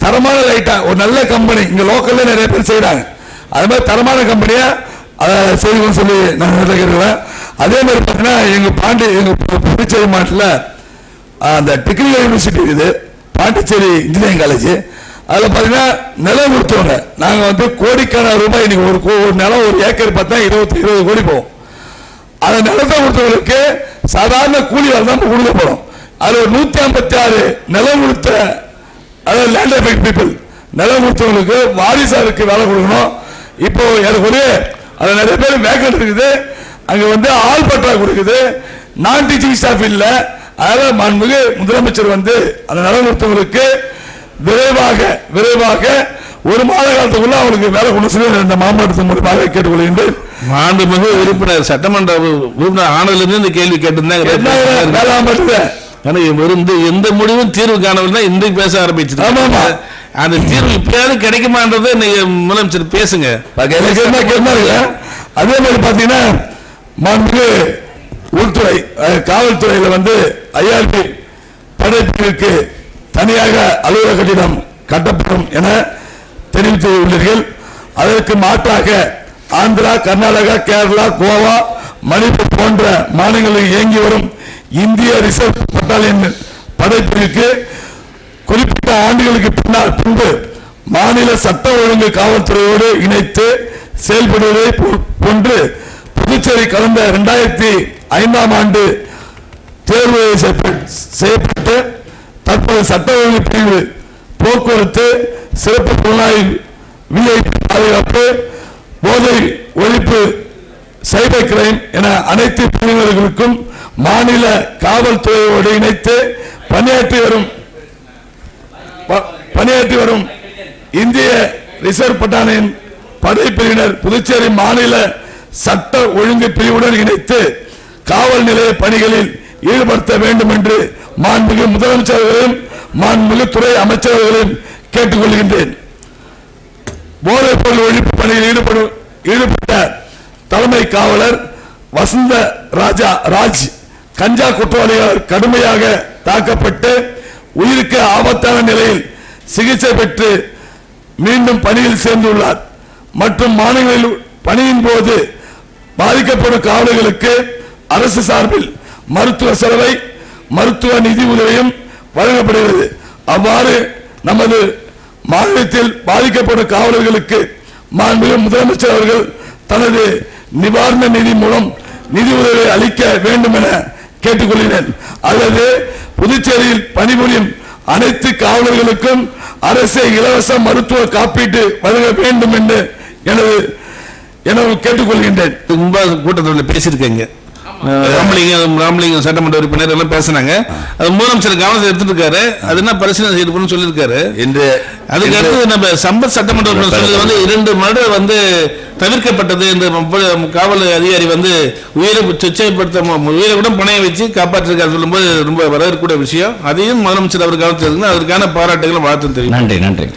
Speaker 2: தரமான லைட்டா ஒரு நல்ல கம்பெனி இங்க லோக்கல்ல நிறைய பேர் செய்யறாங்க. அது மாதிரி தரமான கம்பெனியா அதை செய்யணும்னு சொல்லி நான் கேட்கிறேன். அதே மாதிரி பார்த்தீங்கன்னா எங்க புதுச்சேரி மாவட்டத்தில் அந்த டெக்னிக்கல் யூனிவர்சிட்டி இருக்குது, பாண்டிச்சேரி இன்ஜினியரிங் காலேஜ். அதில் பார்த்தீங்கன்னா நிலம் கொடுத்தவங்க நாங்கள் வந்து கோடிக்கான ரூபாய் இன்னைக்கு ஒரு நிலம் ஒரு ஏக்கர் பார்த்தா 20 கோடி போகும். அந்த நிலத்தை கொடுத்தவங்களுக்கு சாதாரண கூலி வேலை தான் கொடுக்கப்படும். அதுல 156 நிலம் கொடுத்த அதாவது லேண்ட் எஃபெக்ட் பீப்புள் நிலம் கொடுத்தவங்களுக்கு வாரிசாருக்கு வேலை கொடுக்கணும். இப்போ எனக்கு அது நிறைய பேர் வேக்கன்ட் இருக்குது. அங்க வந்து ஆள் பற்றா கொடுக்குது, நான் டீச்சிங் ஸ்டாஃப் இல்ல. அதனால மாண்புமிகு முதலமைச்சர் வந்து அந்த நிலம் கொடுத்தவங்களுக்கு விரைவாக 1 மாத காலத்துக்குள்ள அவங்களுக்கு வேலை கொண்டு சொல்லி இந்த மாவட்டத்தின் மூலமாக கேட்டுக்கொள்கின்றேன்.
Speaker 1: மாண்புமிகு உறுப்பினர் சட்டமன்ற உறுப்பினர் ஆனதிலிருந்து இந்த கேள்வி கேட்டிருந்தாங்க. எந்த முடிவும் தீர்வு காணவில்லை. இன்றைக்கு பேச ஆரம்பிச்சிருக்காங்க. அந்த தீர்வு இப்பயாவது கிடைக்குமான்றதை நீங்க முதலமைச்சர் பேசுங்க.
Speaker 3: அதே மாதிரி பாத்தீங்கன்னா மாண்புமிகு உள்துறை காவல்துறையில வந்து ஐஆர்பி படைப்பிற்கு தனியாக அலுவலக கட்டிடம் கட்டப்படும் என தெரிவித்து உள்ளீர்கள். அதற்கு மாற்றாக ஆந்திரா, கர்நாடகா, கேரளா, கோவா, மணிப்பூர் போன்ற மாநிலங்களில் இயங்கி வரும் இந்திய ரிசர்வ் பட்டாலியன் படைப்பிற்கு குறிப்பிட்ட ஆண்டுகளுக்கு பின்பு மாநில சட்ட ஒழுங்கு காவல்துறையோடு இணைத்து செயல்படுவதை போன்று புதுச்சேரி கடந்த 2005ஆம் ஆண்டு தேர்வு செய்யப்பட்டு தற்போது சட்ட ஒழுங்கு பிரிவு, போக்குவரத்து, சிறப்பு புலனாய்வு, விஐபி பாதுகாப்பு, போதை ஒழிப்பு, சைபர் கிரைம் என அனைத்து பிரிவினர்களுக்கும் மாநில காவல்துறையோடு இணைத்து பணியாற்றி வரும் இந்திய ரிசர்வ் பட்டாலியன் படைப்பிரிவினர் புதுச்சேரி மாநில சட்ட ஒழுங்கு பிரிவுடன் இணைத்து காவல் நிலைய பணிகளில் ஈடுபடுத்த வேண்டும் என்று மாண்புமிகு முதலமைச்சர்களையும் மாண்புமிகு துறை அமைச்சர்களையும் கேட்டுக்கொள்கின்றேன். போதைப் பொருள் ஒழிப்பு பணியில் ஈடுபட்ட தலைமை காவலர் வசந்த ராஜ் கஞ்சா குற்றவாளிகளால் கடுமையாக தாக்கப்பட்டு உயிருக்கு ஆபத்தான நிலையில் சிகிச்சை பெற்று மீண்டும் பணியில் சேர்ந்துள்ளார். மற்றும் மாநிலங்களில் பணியின் போது பாதிக்கப்படும் காவலர்களுக்கு அரசு சார்பில் மருத்துவ செலவை, மருத்துவ நிதி உதவியும் வழங்கப்படுகிறது. அவ்வாறு நமது மாநிலத்தில் பாதிக்கப்படும் காவலர்களுக்கு மாண்புமிகு முதலமைச்சர் அவர்கள் தனது நிவாரண நிதி மூலம் நிதி உதவி அளிக்க வேண்டும் என கேட்டுக்கொள்கிறேன். அல்லது புதுச்சேரியில் பணிபுரியும் அனைத்து காவலர்களுக்கும் அரசு இலவச மருத்துவ காப்பீட்டு வழங்க வேண்டும் என்று கேட்டுக்கொள்கின்றேன்.
Speaker 1: கூட்டத்தில் பேசியிருக்கேங்க. ராமலிங்கம் சட்டமன்ற உறுப்பினர் எல்லாம் பேசினாங்க. அது முதலமைச்சர் கவனத்தை எடுத்துட்டு இருக்காரு. அது என்ன பரிசீலனை செய்யணும்னு சொல்லியிருக்காரு. அதுக்கு அடுத்து நம்ம சம்பத் சட்டமன்ற உறுப்பினர் வந்து 2 முறை வந்து தவிர்க்கப்பட்டது என்று காவல் அதிகாரி வந்து உயிரை கூட பணைய வச்சு காப்பாற்றிருக்காரு சொல்லும்போது ரொம்ப வரவேற்கக்கூடிய விஷயம். அதையும் முதலமைச்சர் அவர் கவனத்தில் இருக்கு. அதற்கான பாராட்டுகளும் வாழ்த்து தெரியும்.
Speaker 5: நன்றி.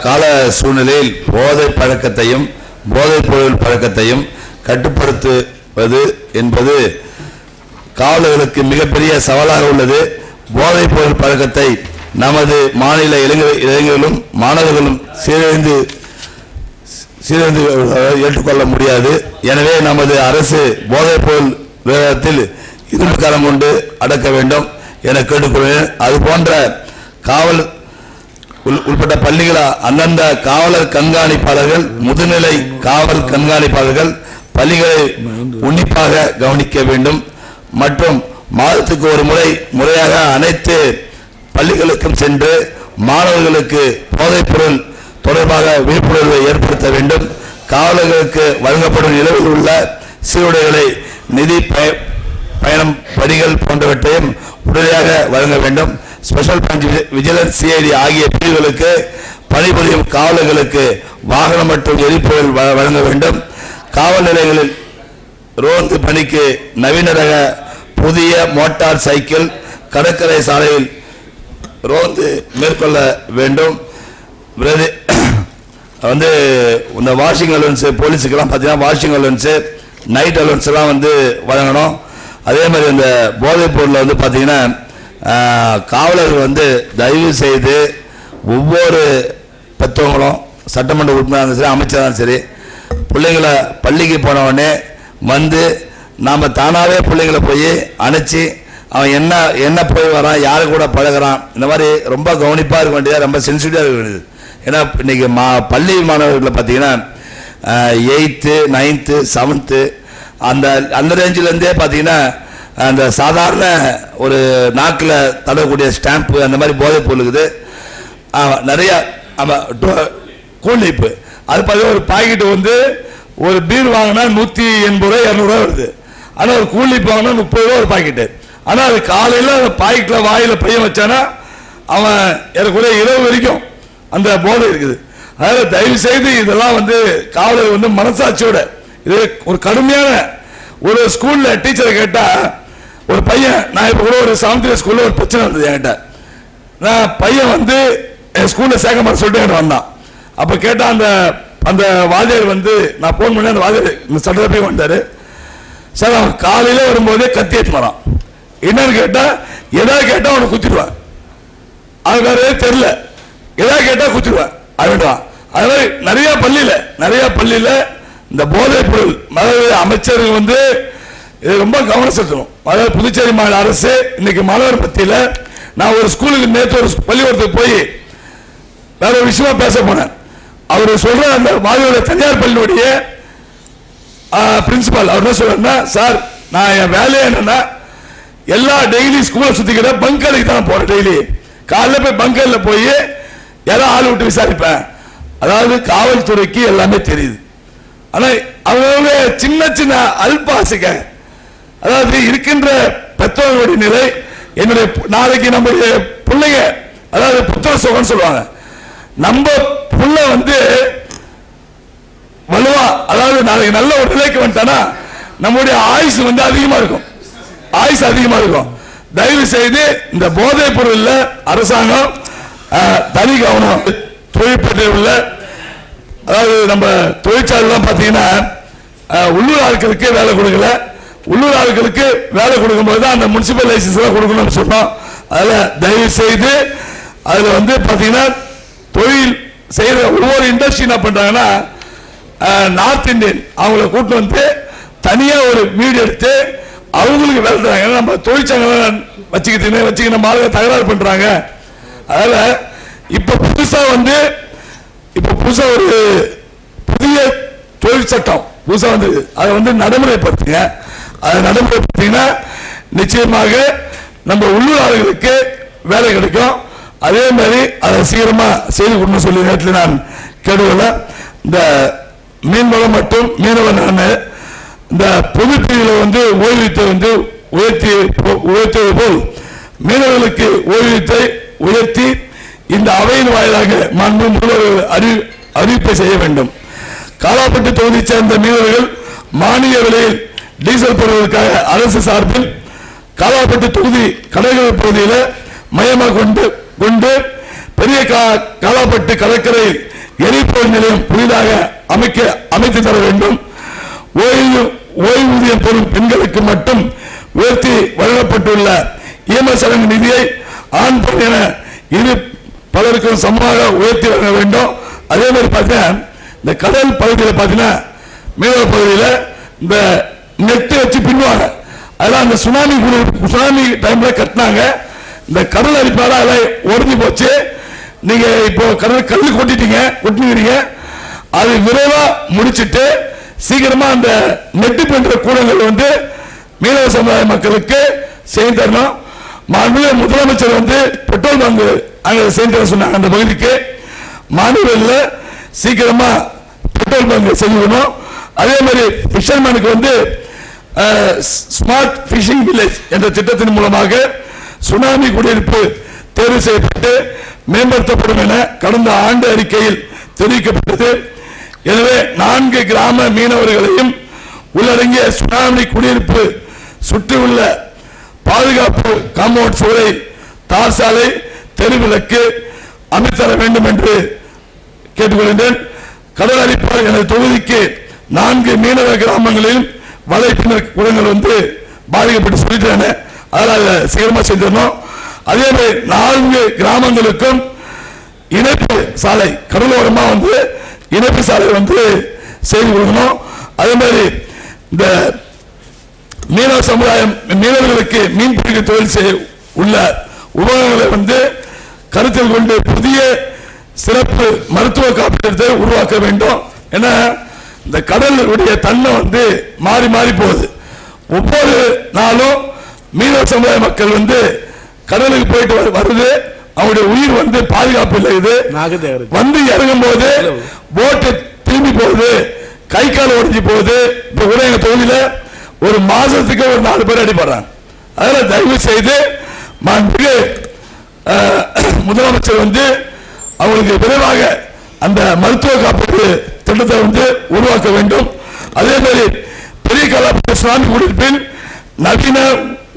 Speaker 2: கால சூழ்நிலையில் போதை பழக்கத்தையும் போதைப் பொருள் பழக்கத்தையும் கட்டுப்படுத்துவது என்பது காவலர்களுக்கு மிகப்பெரிய சவாலாக உள்ளது. போதைப் பொருள் பழக்கத்தை நமது மாநில இளைஞர்களும் மாணவர்களும் சீரழிந்து ஏற்றுக்கொள்ள முடியாது. எனவே நமது அரசு போதைப் பொருள் விவகாரத்தில் இரும்பு கரம் கொண்டு அடக்க வேண்டும் என கேட்டுக்கொள்கிறேன். அது போன்ற காவல் உட்பட்ட பள்ளிகள் அந்தந்த காவலர் கண்காணிப்பாளர்கள், முதுநிலை காவல் கண்காணிப்பாளர்கள் பள்ளிகளை உன்னிப்பாக கவனிக்க வேண்டும் மற்றும் மாதத்துக்கு ஒரு முறையாக அனைத்து பள்ளிகளுக்கும் சென்று மாணவர்களுக்கு போதைப் பொருள் தொடர்பாக விழிப்புணர்வை ஏற்படுத்த வேண்டும். காவலர்களுக்கு வழங்கப்படும் நிலவில் உள்ள சீருடைகளை, நிதி பயணம் படிகள் போன்றவற்றையும் உடனடியாக வழங்க வேண்டும். ஸ்பெஷல் பிரான்ச் விஜிலன்ஸ், சிஐடி ஆகிய பிரிவுகளுக்கு பணிபுரியும் காவலர்களுக்கு வாகனம் மற்றும் எரிபொருள் வழங்க வேண்டும். காவல் நிலையங்களில் ரோந்து பணிக்கு நவீன ரக புதிய மோட்டார் சைக்கிள், கடற்கரை சாலையில் ரோந்து மேற்கொள்ள வேண்டும். வந்து இந்த வாஷிங் அலவன்ஸ் போலீஸுக்கெல்லாம் பார்த்தீங்கன்னா வாஷிங் அலவன்ஸு, நைட் அலவன்ஸ் எல்லாம் வந்து வழங்கணும். அதே மாதிரி இந்த போதைப் பொருளில் வந்து பார்த்தீங்கன்னா காவலர்கள் வந்து தயவு செய்து ஒவ்வொரு பெற்றவங்களும், சட்டமன்ற உறுப்பினராக இருந்தாலும் சரி, அமைச்சராக இருந்தாலும் சரி, பிள்ளைங்களை பள்ளிக்கு போனவொடனே வந்து நாம் தானாகவே பிள்ளைங்களை போய் அணைச்சி அவன் என்ன போய் வரான், யாரு கூட பழகிறான், இந்த மாதிரி ரொம்ப கவனிப்பாக இருக்க வேண்டியது, ரொம்ப சென்சிட்டிவாக இருக்க வேண்டியது. ஏன்னா இன்றைக்கி பள்ளி மாணவர்களை பார்த்தீங்கன்னா 8th 9th 7th அந்த ரேஞ்சிலேருந்தே பார்த்தீங்கன்னா அந்த சாதாரண ஒரு நாக்கில் தடக்கூடிய ஸ்டாம்ப்பு அந்த மாதிரி போதைப் பொருள் இருக்குது. நிறையா கூலிப்பு அது பார்த்தீங்கன்னா ஒரு பாக்கெட்டு வந்து ஒரு பீர் வாங்கினா 180 ரூபா 200 ரூபா வருது. ஆனால் ஒரு கூலிப்பு வாங்கினா 30 ரூபா ஒரு பாக்கெட்டு. ஆனால் அது காலையில் அந்த பாக்கெட்டில் வாயில் பையன் வச்சானா அவன் ஏறக்குறைய இரவு வரைக்கும் அந்த போதை இருக்குது. அதனால் தயவு செய்து இதெல்லாம் வந்து காவலர் வந்து மனசாட்சியோட, இது ஒரு கடுமையான ஒரு ஸ்கூலில் டீச்சரை கேட்டால் ஒரு பையன், நான் இப்போ கூட ஒரு 7th ஸ்கூலில் ஒரு பிரச்சனை வந்தது என்கிட்ட. நான் பையன் வந்து என் ஸ்கூலில் சேர்க்க மாட்டேன் சொல்லிட்டு என்கிட்ட வந்தான். அப்போ கேட்டால் அந்த வாத்தியார் வந்து, நான் ஃபோன் பண்ணி அந்த வாத்தியார் இந்த சட்டத்தை போய் வந்தார். சார் அவன் காலையில் வரும்போதே கத்தி ஏற்று வரான். என்னன்னு கேட்டால் எதாவது கேட்டால் அவனை குத்திடுவான், அது வேற தெரியல, எதாவது கேட்டால் குத்திடுவான் அப்படின்றான். அது மாதிரி நிறைய பள்ளியில் இந்த போதைப் பொருள் அமைச்சர்கள் வந்து இது ரொம்ப கவனம் செலுத்தணும். அதாவது புதுச்சேரி மாநில அரசு இன்னைக்கு மாணவர் மத்தியில், நான் ஒரு ஸ்கூலுக்கு நேற்று ஒரு பள்ளிக்கூடத்துக்கு போய் வேற ஒரு விஷயமா பேச போனேன். அவர் சொல்ற அந்த மாநில தனியார் பள்ளியுடைய பிரின்சிபால் அவர் என்ன சொல்றாருன்னா, சார் நான் என் வேலையை என்னன்னா எல்லா டெய்லி ஸ்கூலை சுத்திக்கிற பங்கருக்கு தான் போறேன். டெய்லி காலைல போய் பங்கர்ல போய் யாராவது ஆள் விட்டு விசாரிப்பேன். அதாவது காவல்துறைக்கு எல்லாமே தெரியுது. ஆனா அவங்க சின்ன சின்ன அல்பாசிக்க, அதாவது இருக்கின்ற பெற்றோர்களுடைய நிலை, என்னுடைய நாளைக்கு நம்முடைய பிள்ளைங்க, அதாவது புத்திர சுகம்னு சொல்லுவாங்க, நம்ம புள்ள வந்து வலுவா, அதாவது நாளைக்கு நல்ல ஒரு நிலைக்கு வந்துட்டானா நம்முடைய ஆயுசு வந்து அதிகமா இருக்கும், ஆயுசு அதிகமா இருக்கும். தயவு செய்து இந்த போதைப் பொருள் அரசாங்கம் தனி கவனம். தொழிற்பேட்டையில் உள்ள, அதாவது நம்ம தொழிற்சாலைலாம் பார்த்தீங்கன்னா உள்ளூர் ஆட்களுக்கு வேலை கொடுக்கல, உள்ளூர் ஆட்களுக்கு வேலை கொடுக்கும்போது தான் அந்த முனிசிபல் லைசன்ஸ் எல்லாம் கொடுக்கணும்னு சொன்னோம். அதில் தயவு செய்து அதில் வந்து பார்த்தீங்கன்னா தொழில் செய்கிற ஒவ்வொரு இண்டஸ்ட்ரி என்ன பண்ணுறாங்கன்னா நார்த் இந்தியன் அவங்கள கூட்டு வந்து தனியாக ஒரு வீடு எடுத்து அவங்களுக்கு வேலை தராங்க. நம்ம தொழிற்சங்கம் வச்சுக்கிட்டு மாலை தகராறு பண்ணுறாங்க. அதில் இப்போ புதுசாக ஒரு புதிய தொழில் சட்டம் புதுசாக வந்து அதை வந்து நடைமுறைப்படுத்துங்க. அதை நடைமுறைப்படுத்திங்கன்னா நிச்சயமாக நம்ம உள்ளூர் ஆளுகளுக்கு வேலை கிடைக்கும். அதே மாதிரி அதை சீக்கிரமாக செய்து கொடுன்னு சொல்லி நேரத்தில் நான் கேடுவல இந்த மீன்வளம் மற்றும் மீனவ நான் இந்த பொதுப்பிரிவில் வந்து ஓய்வூதியத்தை வந்து உயர்த்தியது போல் மீனவர்களுக்கு ஓய்வூதியத்தை உயர்த்தி இந்த அவையின் வாயிலாக மாண்பு முதல்வர் அறிவிப்பை செய்ய வேண்டும். காலாப்பட்டு தொகுதியை சேர்ந்த மீனவர்கள் மானிய விலையில் டீசல் பெறுவதற்காக அரசு சார்பில் காலாப்பட்டு தொகுதி கடைகள் பகுதியில் மையமாக கொண்டு பெரிய காலாப்பட்டு கடற்கரையில் எரிபொருள் நிலையம் புதிதாக அமைத்து தர வேண்டும். ஓய்வூதியம் பெறும் பெண்களுக்கு மட்டும் உயர்த்தி வழங்கப்பட்டுள்ள
Speaker 3: இஎம்எஸ் சடங்கு நிதியை ஆண் பெண் என இரு பலருக்கும் சமமாக உயர்த்தி வழங்க வேண்டும். அதே மாதிரி பார்த்தீங்கன்னா இந்த கடல் பகுதியில் பார்த்தீங்கன்னா மீனவ பகுதியில் இந்த நெட்டு வச்சு பின்னுவாங்க. அதெல்லாம் அந்த சுனாமி டைம்ல கட்டினாங்க. இந்த கடல் அரிப்பால அதெல்லாம் ஒடுங்கி போச்சு. நீங்க இப்போ கடல் கல் கொட்டிட்டீங்க. அது விரைவா முடிச்சிட்டு சீக்கிரமா அந்த நெட்டு பண்ற கூடங்கள் வந்து மீனவ சமுதாய மக்களுக்கு செய்து தரணும். மாண்புமிகு முதலமைச்சர் வந்து பெட்ரோல் பங்கு அங்க செய்து தர சொன்னாங்க. அந்த பகுதிக்கு மாநில சீக்கிரமா பெட்ரோல் பங்கு செய்யணும். அதே மாதிரி பிஷர்மேனுக்கு வந்து ஸ்மார்ட் பிஷிங் வில்லேஜ் என்ற திட்டத்தின் மூலமாக சுனாமி குடியிருப்பு தேர்வு செய்யப்பட்டு மேம்படுத்தப்படும் என கடந்த ஆண்டு அறிக்கையில் தெரிவிக்கப்பட்டது. எனவே 4 கிராம மீனவர்களையும் உள்ளடங்கிய சுனாமி குடியிருப்பு சுற்றியுள்ள பாதுகாப்பு காம்பவுண்ட் சுவரை, தார் சாலை, தெருவிளக்கு அமைத்தர வேண்டும் என்று கேட்டுக்கொள்கின்றேன். கடல் அரிப்பால் எனது தொகுதிக்கு 4 மீனவ கிராமங்களில் வலைப்பினர் குளங்கள் வந்து பாதிக்கப்பட்டு சொல்லிட்டாங்க. அதனால சீக்கிரமா செஞ்சிடணும். அதே மாதிரி 4 கிராமங்களுக்கும் இணைப்பு சாலை, கடலோரமா வந்து இணைப்பு சாலை வந்து செய்து கொடுக்கணும். அதே மாதிரி இந்த மீனவ சமுதாயம் மீனவர்களுக்கு மீன்பிடிக்க தொழில் செய்ய உள்ள உபகரணங்களை வந்து கருத்தில் கொண்டு புதிய சிறப்பு மருத்துவ காப்பீட்டத்தை உருவாக்க வேண்டும். ஏன்னா இந்த கடலுடைய தன்மை வந்து மாறி மாறி போகுது. ஒவ்வொரு நாளும் மீனவ சமுதாய மக்கள் வந்து கடலுக்கு போயிட்டு வருது, அவருடைய உயிர் வந்து பாதுகாப்பு இல்லை. இது வந்து இறங்கும் போது போட்டு திரும்பி போகுது, கை கால் உடைஞ்சு போகுது. இப்ப கூட எங்க தொகுதியில ஒரு மாசத்துக்கு ஒரு 4 பேர் அடிபடுறாங்க. அதனால தயவு செய்து மாண்புமிகு முதலமைச்சர் வந்து அவங்களுக்கு விரைவாக அந்த மருத்துவ காப்பீடு திட்டத்தை வந்து உருவாக்க வேண்டும். அதே மாதிரி பெரிய காலாப்பட்டு சுனாமி குடியிருப்பில் நவீன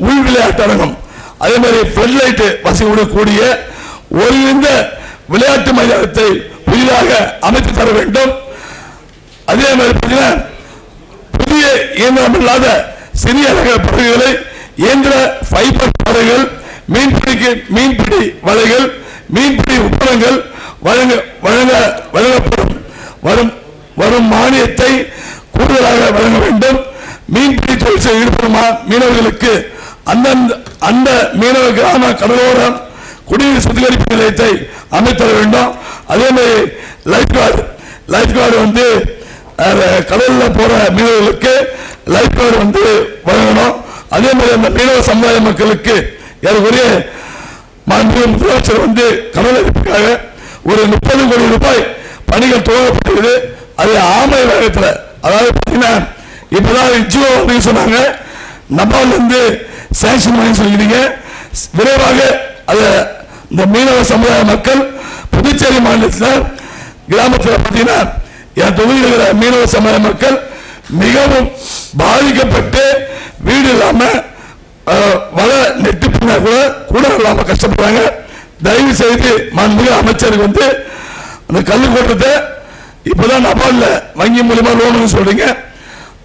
Speaker 3: உள் விளையாட்டு அரங்கம், அதே மாதிரி ஃபிளட் லைட் வசதியுடன் கூடிய ஒருங்கிணைந்த விளையாட்டு மைதானத்தை புதிதாக அமைத்து தர வேண்டும். அதே மாதிரி புதிய இயந்திரமில்லாத சிறிய ரக படகுகளை, இயந்திர ஃபைபர் படகுகள், மீன்பிடி வலைகள், மீன்பிடி உப்பளங்கள் வழங்கப்படும் வரும் மானியத்தை கூடுதலாக வழங்க வேண்டும். மீன்பிடி தொழில் செய்ய ஈடுபடும் மீனவர்களுக்கு அந்த மீனவ கிராம கடலோரம் குடிநீர் சுத்திகரிப்பு நிலையத்தை அமைத்தர வேண்டும். அதே மாதிரி லைஃப் கார்டு வந்து கடல்ல போற மீனவர்களுக்கு லைஃப் கார்டு வந்து வழங்கணும். அதே மாதிரி அந்த மீனவ சமுதாய மக்களுக்கு ஏறக்குறைய மாண்புமிகு முதலமைச்சர் வந்து கடல் அரிப்புக்காக ஒரு 30 கோடி ரூபாய் பணிகள் துவங்கப்பட்டது. அது ஆமை வேகத்தில், அதாவது பார்த்தீங்கன்னா இப்பதான் ஜியோ வந்து சொன்னாங்க, நபால் இருந்து சாங்ஷன் பண்ணி சொல்லிக்கிறீங்க. விரைவாக அதை இந்த மீனவ சமுதாய மக்கள் புதுச்சேரி மாநிலத்தில் கிராமத்தில் பார்த்தீங்கன்னா என் தொகுதியில் இருக்கிற மீனவ சமுதாய மக்கள் மிகவும் பாதிக்கப்பட்டு வீடு இல்லாம வலை நெட்டு கூட இல்லாம கஷ்டப்படுறாங்க. தயவு செய்து மாண்புமிகு அமைச்சருக்கு வந்து அந்த கல்லு கோட்டத்தை இப்பதான் நபார்ட்ல வங்கி மூலமா லோன் சொல்றீங்க,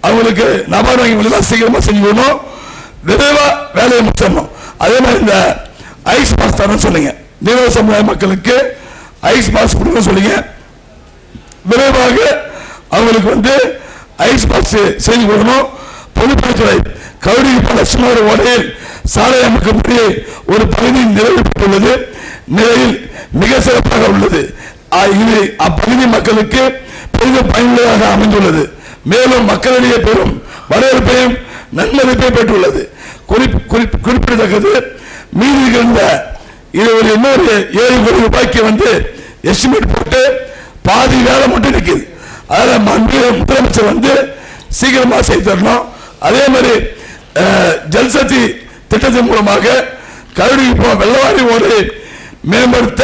Speaker 3: அவங்களுக்கு நபார்டு வங்கி மூலமா சீக்கிரமா செஞ்சுக்கணும், விரைவா வேலையை முடிச்சிடணும். அதே மாதிரி இந்த ஐஸ் பாஸ் தரணும் சொன்னீங்க, மீனவ சமுதாய மக்களுக்கு ஐஸ் பாஸ் கொடுக்க சொல்லிங்க, விரைவாக அவங்களுக்கு வந்து ஐஸ் பாஸ் செய்து கொடுக்கணும். பொதுப்பணித்துறை கவுடிப்ப லட்சுமணர் ஓடையில் சாலை அமைக்கப்பட்டு ஒரு பகுதி நிறைவேற்றப்பட்டுள்ளது, நிலையில் மிக சிறப்பாக உள்ளது. இது அப்பகுதி மக்களுக்கு பெரிதும் பயனுள்ளதாக அமைந்துள்ளது. மேலும் மக்களிடையே பெரும் வரவேற்பையும் நன்மதிப்பையும் பெற்றுள்ளது. குறிப்பிடத்தக்கது, மீதி இருந்த இது ஒரு இன்னொரு 7 கோடி ரூபாய்க்கு வந்து எஸ்டிமேட் போட்டு பாதி வேலை மட்டும் நிற்குது. அதில் முதலமைச்சர் வந்து சீக்கிரமா செய்து தரணும். அதே மாதிரி ஜல்சக்தி திட்டத்தின் மூலமாக கருடிக்குப்பம் வெள்ளவாரி ஓடு மேம்படுத்த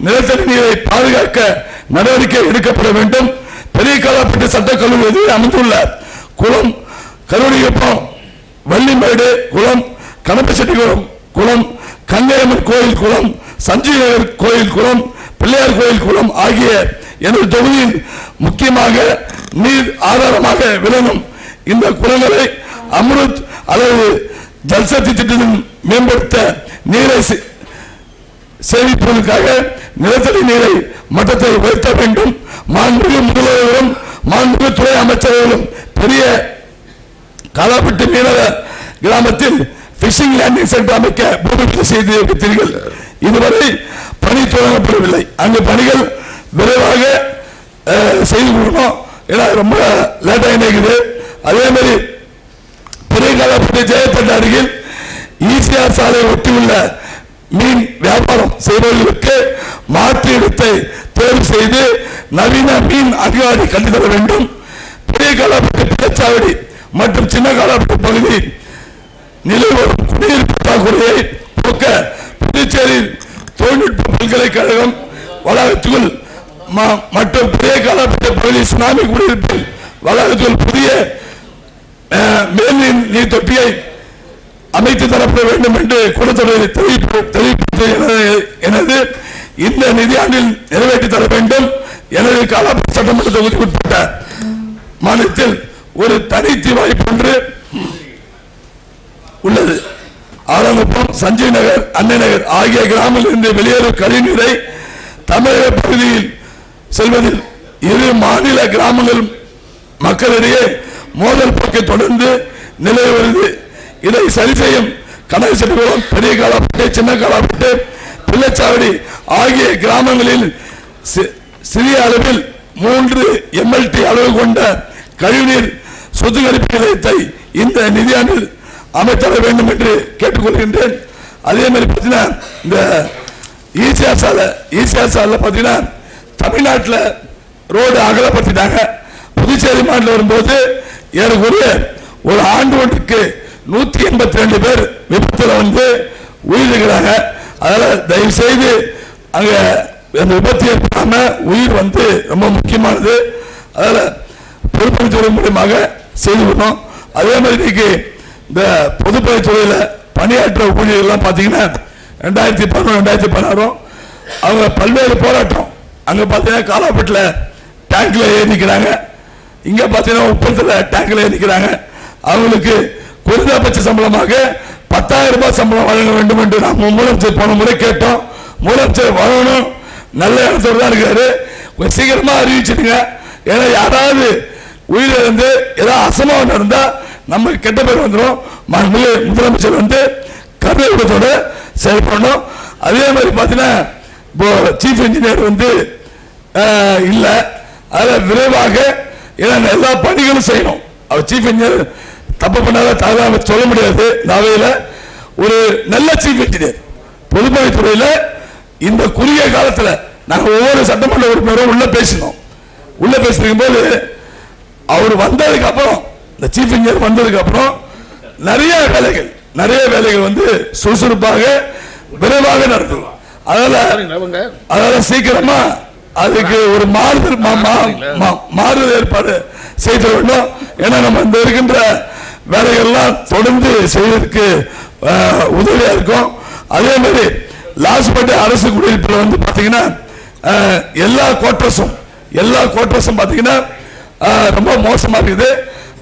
Speaker 3: நிலத்தடி நீரை பாதுகாக்க நடவடிக்கை எடுக்கப்பட வேண்டும். பெரிய காலாப்பட்டு சட்டக்கல்லூரி அமைந்துள்ள குளம், கருடிக்குப்பம் வள்ளிமேடு குளம், கணப்பச்செட்டி குளம், கங்கையம்மன் கோயில் குளம், சஞ்சீவர் கோயில் குளம், பிள்ளையார் கோயில் குளம் ஆகிய எனது தொகுதியில் முக்கியமாக நீர் ஆதாரமாக விளங்கும் இந்த குளங்களை அம்ருத் அல்லது ஜல்சக்தி திட்டத்தின் மேம்படுத்த நீரை சேமிப்பதற்காக நிலத்தடி நீரை மட்டத்தை உயர்த்த வேண்டும். மாண்புமிகு முதல்வரும் மாண்புமிகு துறை அமைச்சர்களும் பெரிய காலாப்பட்டு மீனவ கிராமத்தில் பிஷிங் லேண்டிங் சென்டர் அமைக்க பூமி செய்து வைத்தீர்கள். இதுவரை பணி தொடங்கப்படவில்லை. அங்கு பணிகள் விரைவாக செய்து கொடுக்கணும். ஏன்னா ரொம்ப லேட்டாக இருக்குது. அதே மாதிரி பெரிய காலாப்பட்டு ஜெயப்பட்ட அருகில் ஈசிஆர் சாலை ஒட்டியுள்ள மீன் வியாபாரம் செய்பவர்களுக்கு மாற்று இடத்தை தேர்வு செய்து நவீன மீன் அங்காடி கட்டித்தர வேண்டும். பெரிய காலாப்பட்டு பிள்ளைச்சாவடி மற்றும் சின்ன காலாப்பட்டு பகுதி நிலை வரும் குடிநீர் பற்றாக்குறையை போக்க புதுச்சேரி தொழில்நுட்ப பல்கலைக்கழகம் வளாகத்துக்குள் மற்றும் பெரிய காலாப்பட்டு பகுதி சுனாமி குடியிருப்பில் வளாகத்துக்குள் புதிய மேல்நீர் நீர் தொட்டியை அமைத்து தரப்பட வேண்டும் என்று கூட்டத்தொடரில் தெரிவிப்பது எனது இந்த நிதியாண்டில் நிறைவேற்றி தர வேண்டும். எனது காலாப்பட்டு சட்டமன்ற தொகுதிக்கு உட்பட்ட மாநிலத்தில் ஒரு தனித்து வாய்ப்பு ஒன்று உள்ளது. ஆலங்குப்பம், சஞ்சய் நகர், அன்னை நகர் ஆகிய கிராமங்களில் இருந்து வெளியேறும் கழிவுநீரை தமிழக பகுதியில் செல்வதில் இரு மாநில கிராமங்கள் மக்களிடையே மோதல் போக்கை தொடர்ந்து நிலவி வருது. இதை சரி செய்யும் கனகசெட்டிகுளம், பெரிய காலாப்பட்டு, சின்ன காலாப்பட்டு, பிள்ளைச்சாவடி ஆகிய கிராமங்களில் சிறிய அளவில் 3 MLT அளவு கொண்ட கழிவுநீர் சுத்திகரிப்பு நிலையத்தை இந்த நிதியாண்டில் அமைத்தர வேண்டும் என்று கேட்டுக்கொள்கின்றேன். அதே மாதிரி பார்த்தீங்கன்னா இந்த ஈசிஆர் சாலை பார்த்தீங்கன்னா தமிழ்நாட்டில் ரோடு அகலப்படுத்திட்டாங்க. புதுச்சேரி மாநிலம் வரும்போது ஏறக்குறைய ஒரு ஆண்டு ஒன்றுக்கு 182 பேர் விபத்தில் வந்து உயிரிழக்கிறாங்க. அதனால் தயவு செய்து அங்கே அந்த விபத்து ஏற்படாம உயிர் வந்து ரொம்ப முக்கியமானது. அதில் பொதுப்பணித்துறை மூலமாக செய்து விடணும். அதே மாதிரி இன்னைக்கு இந்த பொதுப்பணித்துறையில் பணியாற்ற ஊழியர்கள்லாம் பார்த்தீங்கன்னா 2011-2016 அவங்க பல்வேறு போராட்டம். அங்கே பார்த்தீங்கன்னா காலாப்பட்டில் டேங்க்ல ஏறிக்கிறாங்க, இங்கே பார்த்தீங்கன்னா உப்பளத்தில் டேங்க்ல ஏறிக்கிறாங்க. அவங்களுக்கு குறைந்தபட்ச சம்பளமாக 10,000 ரூபாய் சம்பளம் வழங்க வேண்டும் என்று நாம் முதலமைச்சர் போன முறை கேட்டோம். முதலமைச்சர் வரணும், நல்ல இடத்தோடு தான் இருக்காரு, கொஞ்சம் சீக்கிரமா அறிவிச்சிருங்க. ஏன்னா யாராவது உயிரிழந்து ஏதாவது அசம்பாவம் நடந்தா நம்ம கெட்ட பேர் வந்துடும். முதலமைச்சர் வந்து கருணையோட செயல்படணும். அதே மாதிரி பார்த்தீங்கன்னா இப்போ சீஃப் இன்ஜினியர் வந்து இல்லை, அதில் விரைவாக எல்லா பணிகளும் செய்யணும். அவர் சீஃப் இன்ஜினியர் தப்பு பண்ணாத தகவல் சொல்ல முடியாது. நாவையில் ஒரு நல்ல சீஃப் இன்ஜினியர் பொதுப்பணித்துறையில் இந்த குறுகிய காலத்தில் நாங்கள் ஒவ்வொரு சட்டமன்ற உறுப்பினரும் உள்ள பேசினோம். உள்ள பேசிருக்கும் போது அவர் வந்ததுக்கு அப்புறம், இந்த சீஃப் இன்ஜினியர் வந்ததுக்கு அப்புறம் நிறைய வேலைகள் வந்து சுறுசுறுப்பாக விரைவாக நடக்கும். அதனால சீக்கிரமா அதுக்கு ஒரு மாறுதல் ஏற்பாடு செய்த வேண்டும். ஏன்னா நம்ம இந்த இருக்கின்ற வேலைகள்லாம் தொடர்ந்து செய்வதற்கு உதவியா இருக்கும். அதே மாதிரி லாஸ்பேட்டை அரசு குடியிருப்பில் வந்து பாத்தீங்கன்னா எல்லா கோட்ரஸும் பாத்தீங்கன்னா ரொம்ப மோசமா இருக்குது.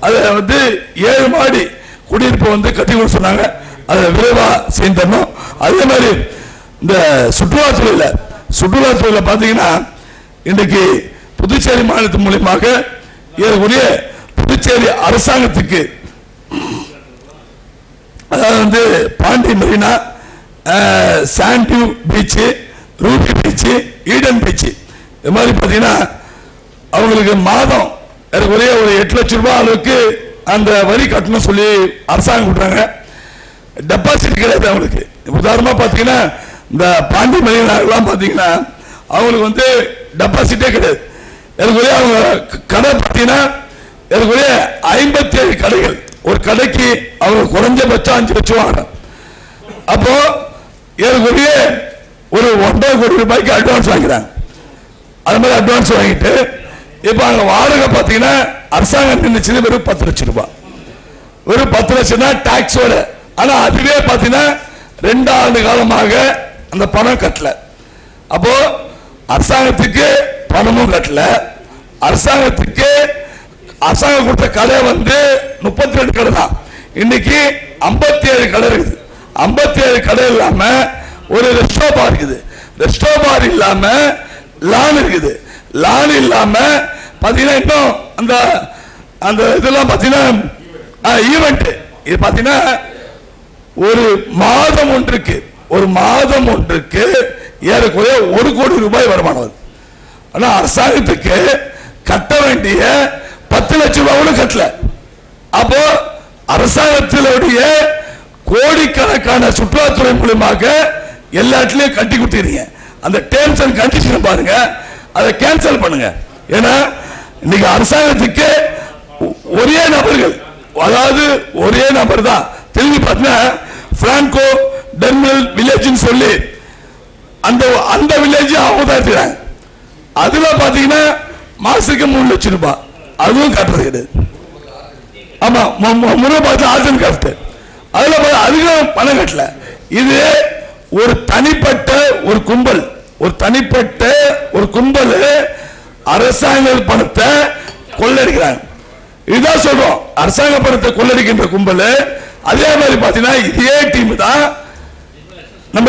Speaker 3: அதை வந்து 7 மாடி குடியிருப்பு வந்து கட்டி கொடுக்க சொன்னாங்க. அதை விரைவா செய்து தரணும். அதே மாதிரி இந்த சுற்றுலாத்துறையில் பார்த்தீங்கன்னா இன்றைக்கு புதுச்சேரி மாநிலத்தின் மூலமாக ஏறக்கூடிய புதுச்சேரி அரசாங்கத்துக்கு, அதாவது வந்து பாண்டி மெரினா, சாண்டிவ் beach, Ruby beach, Eden beach, இது மாதிரி பார்த்தீங்கன்னா அவங்களுக்கு மாதம் ஏறக்குறைய ஒரு 8 லட்சம் ரூபாய் அளவுக்கு அந்த வரி கட்டணும் சொல்லி அரசாங்கம் கொடுக்குறாங்க. டெபாசிட் கிடையாது அவங்களுக்கு. உதாரணமாக பார்த்தீங்கன்னா இந்த பாண்டி மெரினாலாம் பார்த்தீங்கன்னா அவங்களுக்கு வந்து டெபாசிட்டே கிடையாது. ஏறக்குறைய அவங்க கடை பார்த்தீங்கன்னா ஏறக்குறைய 57 கடைகள், ஒரு கடைக்கு அவங்க குறைஞ்சபட்சம் 5 லட்சம் வாங்கணும். அப்போ ஏறக்குறைய ஒரு 1.5 கோடி ரூபாய்க்கு அட்வான்ஸ் வாங்கிறாங்க. அது மாதிரி அட்வான்ஸ் வாங்கிட்டு இப்போ அங்கே வாடகை பார்த்தீங்கன்னா அரசாங்கம் நினைச்சது வெறும் 10 லட்சம் ரூபாய், வெறும் 10 லட்சம் தான் டாக்ஸோட. ஆனால் அதுவே பார்த்தீங்கன்னா 2 ஆண்டு காலமாக அந்த பணம் கட்டல. அப்போ அரசாங்கத்துக்கு பணமும் கட்டல, அரசாங்கம் கொடுத்த கடை வந்து 32 கடை தான், இன்னைக்கு 57 கடை இருக்குது. 57 கடை இல்லாம ஒரு ரெஸ்டோ பார் இருக்குது. ரெஸ்டோ பார் இல்லாம லான் இருக்குது. லான் இல்லாம பாத்தீங்கன்னா இன்னும் அந்த அந்த இதெல்லாம் பாத்தீங்கன்னா ஈவெண்ட் இது பாத்தீங்கன்னா ஒரு மாதம் ஒன்றுக்கு ஏறக்குறைய 1 கோடி ரூபாய் வருமானம். ஆனா அரசாங்கத்துக்கு கட்ட வேண்டிய 10 லட்சம் ரூபாய் கூட கட்டல. அப்போ அரசாங்கத்தினுடைய கோடிக்கணக்கான சுற்றுலாத்துறை மூலமாக எல்லா இடத்துலயும் கட்டி கொடுத்துறீங்க. அந்த டேர்ம்ஸ் அண்ட் கண்டிஷன் பாருங்க, அதை கேன்சல் பண்ணுங்க. ஏன்னா இன்னைக்கு அரசாங்கத்துக்கு ஒரே நபர்கள், அதாவது ஒரே நபர் தான் திரும்பி பார்த்தீங்கன்னா பிரான்கோ டெர்மினல் வில்லேஜ் சொல்லி அந்த வில்லேஜ் அவங்க தான் இருக்கிறாங்க. அதுல பாத்தீங்கன்னா மாசத்துக்கு 3 லட்சம் ரூபாய் அதுவும் கட்டுறது கிடையாது. ஆமா முறை பார்த்து ஆசன் காஃப்ட் அதுல அதுக்கும் பணம் கட்டல. இது ஒரு தனிப்பட்ட ஒரு கும்பல் அரசாங்க பணத்தை கொள்ளடிக்கிறாங்க. இதுதான் சொல்றோம், அரசாங்க பணத்தை கொள்ளடிக்கின்ற கும்பல். அதே மாதிரி பாத்தீங்கன்னா இதே டீம் தான் நம்ம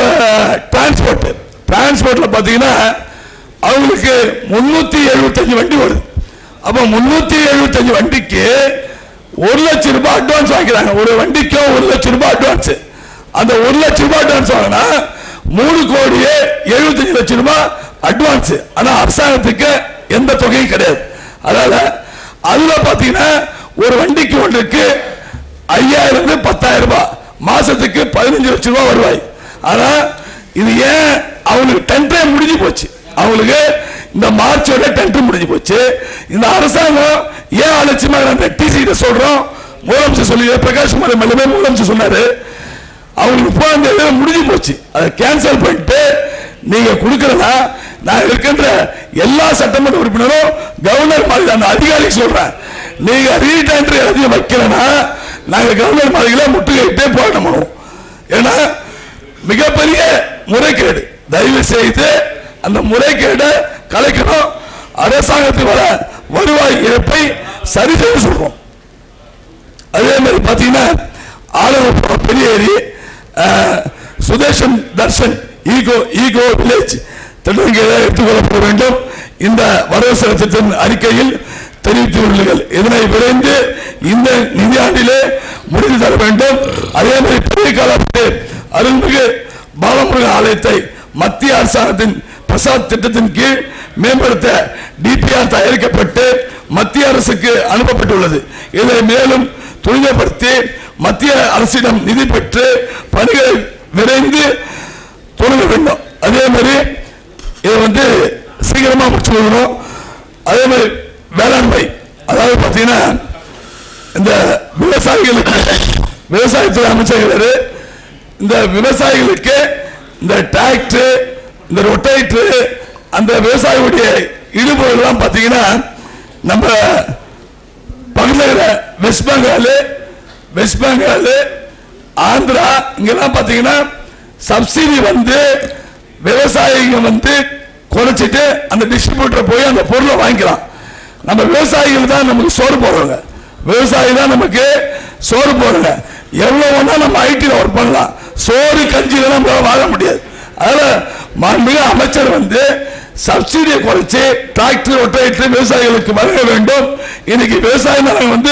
Speaker 3: டிரான்ஸ்போர்ட்ல பாத்தீங்கன்னா அவங்களுக்கு 375 வண்டி வருது. அப்ப 375 வண்டிக்கு 1 லட்சம் ரூபாய் அட்வான்ஸ் வாங்கிக்கிறாங்க. ஒரு வண்டிக்கு 1 லட்சம் ரூபாய் அட்வான்ஸ். அந்த 1 லட்சம் ரூபாய் அட்வான்ஸ் வாங்கினா 3,75 லட்சம் ரூபாய் அட்வான்ஸ். ஆனா அரசாங்கத்துக்கு எந்த தொகையும் கிடையாது. அதனால அதுல பாத்தீங்கன்னா ஒரு வண்டிக்கு ஒன்றுக்கு 5,000 இருந்து 10,000 ரூபாய், மாசத்துக்கு 15 லட்சம் ரூபாய் வருவாய். ஆனா இது ஏன் அவங்களுக்கு டெண்டரே முடிஞ்சு போச்சு. அவங்களுக்கு இந்த மார்ச்சோட டெண்டர் முடிஞ்சு போச்சு. இந்த அரசாங்கம் ஏன் அலட்சியமா டிசி சொல்றோம், முதலமைச்சர் சொல்லி பிரகாஷ் குமார் மேலுமே முதலமைச்சர் சொன்னாரு, அவங்களுக்கு 30 முடிஞ்சு போச்சு. அதை கேன்சல் பண்ணிட்டு நீங்க கொடுக்கறதா நான் இருக்கின்ற எல்லா சட்டமன்ற உறுப்பினரும் கவர்னர் மாதிரி அந்த அதிகாரி சொல்றேன், நீங்க ரீடெண்டர் எழுதி வைக்கலன்னா நாங்க கவர்னர் மாதிரிகள முற்றுகையிட்டே போராட்டம் பண்ணுவோம். ஏன்னா மிகப்பெரிய முறைகேடு. தயவு செய்து அந்த முறைகேடை கலைக்கணும். அரசாங்கத்துக்கு வர வருவாய் இழப்பை சரி செய்ய சொல்றோம். அதே மாதிரி பாத்தீங்கன்னா ஆலங்குளம் பெரியேரி சுதேஷன் தர்ஷன் ஈகோ வில்லேஜ் திட்டங்களை எடுத்துக்கொள்ளப்பட வேண்டும். இந்த வரவு செலவு திட்ட அறிக்கையில் தெரிவித்துள்ளீர்கள். இதனை விரைந்து இந்த நிதியாண்டிலே முடிவு தர வேண்டும். அதே மாதிரி பெரிய காலத்து அருள்மிகு பாலமுருகன் ஆலயத்தை மத்திய அரசாங்கத்தின் பிரசாத் திட்டத்தின் கீழ் மேம்படுத்த டிபிஆர் தயாரிக்கப்பட்டு மத்திய அரசுக்கு அனுப்பப்பட்டுள்ளது. இதை மேலும் துரிதப்படுத்தி மத்திய அரசிடம் நிதி பெற்று பணிகளை விரைந்து தொடங்க வேண்டும். அதே மாதிரி இதை சீக்கிரமா முடிச்சு கொடுக்கணும். அதே மாதிரி வேளாண்மை, அதாவது பாத்தீங்கன்னா இந்த விவசாயத்துறை அமைச்சர் இந்த விவசாயிகளுக்கு இந்த டிராக்டர், இந்த ரொட்டேட்டர், அந்த விவசாயிகளுடைய இடுபொருள் பாத்தீங்கன்னா நம்ம பக்கத்தில் வெஸ்ட் பெங்கால் ஆந்திரா இங்கெல்லாம் பாத்தீங்கன்னா சப்சிடி விவசாயிங்க குறைச்சிட்டு அந்த டிஸ்ட்ரிபியூட்டர் போய் அந்த பொருளை வாங்கிக்கலாம். நம்ம விவசாயிகள் தான் நமக்கு சோறு போடுறாங்க, விவசாயி தான் நமக்கு சோறு போடுறாங்க. எவ்வளவு வேணா நம்ம ஐடில ஒர்க் பண்ணலாம், சோறு கஞ்சில நம்மளால வாழ முடியாது. அதனால மாண்புமிகு அமைச்சர் சப்சிடியை குறைச்சு டிராக்டர் ரொட்டேட்டர் விவசாயிகளுக்கு வழங்க வேண்டும். இன்னைக்கு விவசாய நிலம்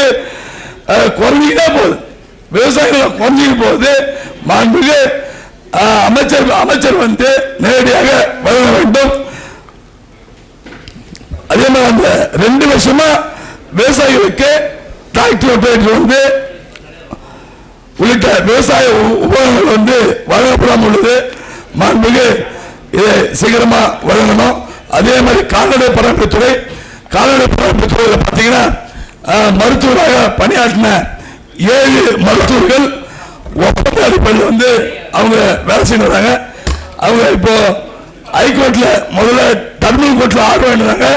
Speaker 3: குறைஞ்சிக்கிட்டே போகுது, விவசாயிகள் குறைஞ்சிட்டு போகுது. மாண்புமிகு அமைச்சர் நேரடியாக வழங்க வேண்டும். அதே மாதிரி அந்த 2 வருஷமா விவசாயிகளுக்கு டிராக்டர் ரொட்டேட்டர் உள்ளிட்ட விவசாய உபகரணங்கள் வழங்கப்படாமல் உள்ளது. மாண்புமிகு இதை சீக்கிரமா வழங்கணும். அதே மாதிரி கால்நடை பராமரிப்புத்துறையில் பார்த்தீங்கன்னா மருத்துவராக பணியாற்றின 7 மருத்துவர்கள் ஒப்பந்த அடிப்படையில் அவங்க வேலை செய்யறாங்க. அவங்க இப்போ ஹைகோர்ட்ல முதல்ல டர்மினல் கோர்ட்ல ஆர்டர் வாங்கினாங்க,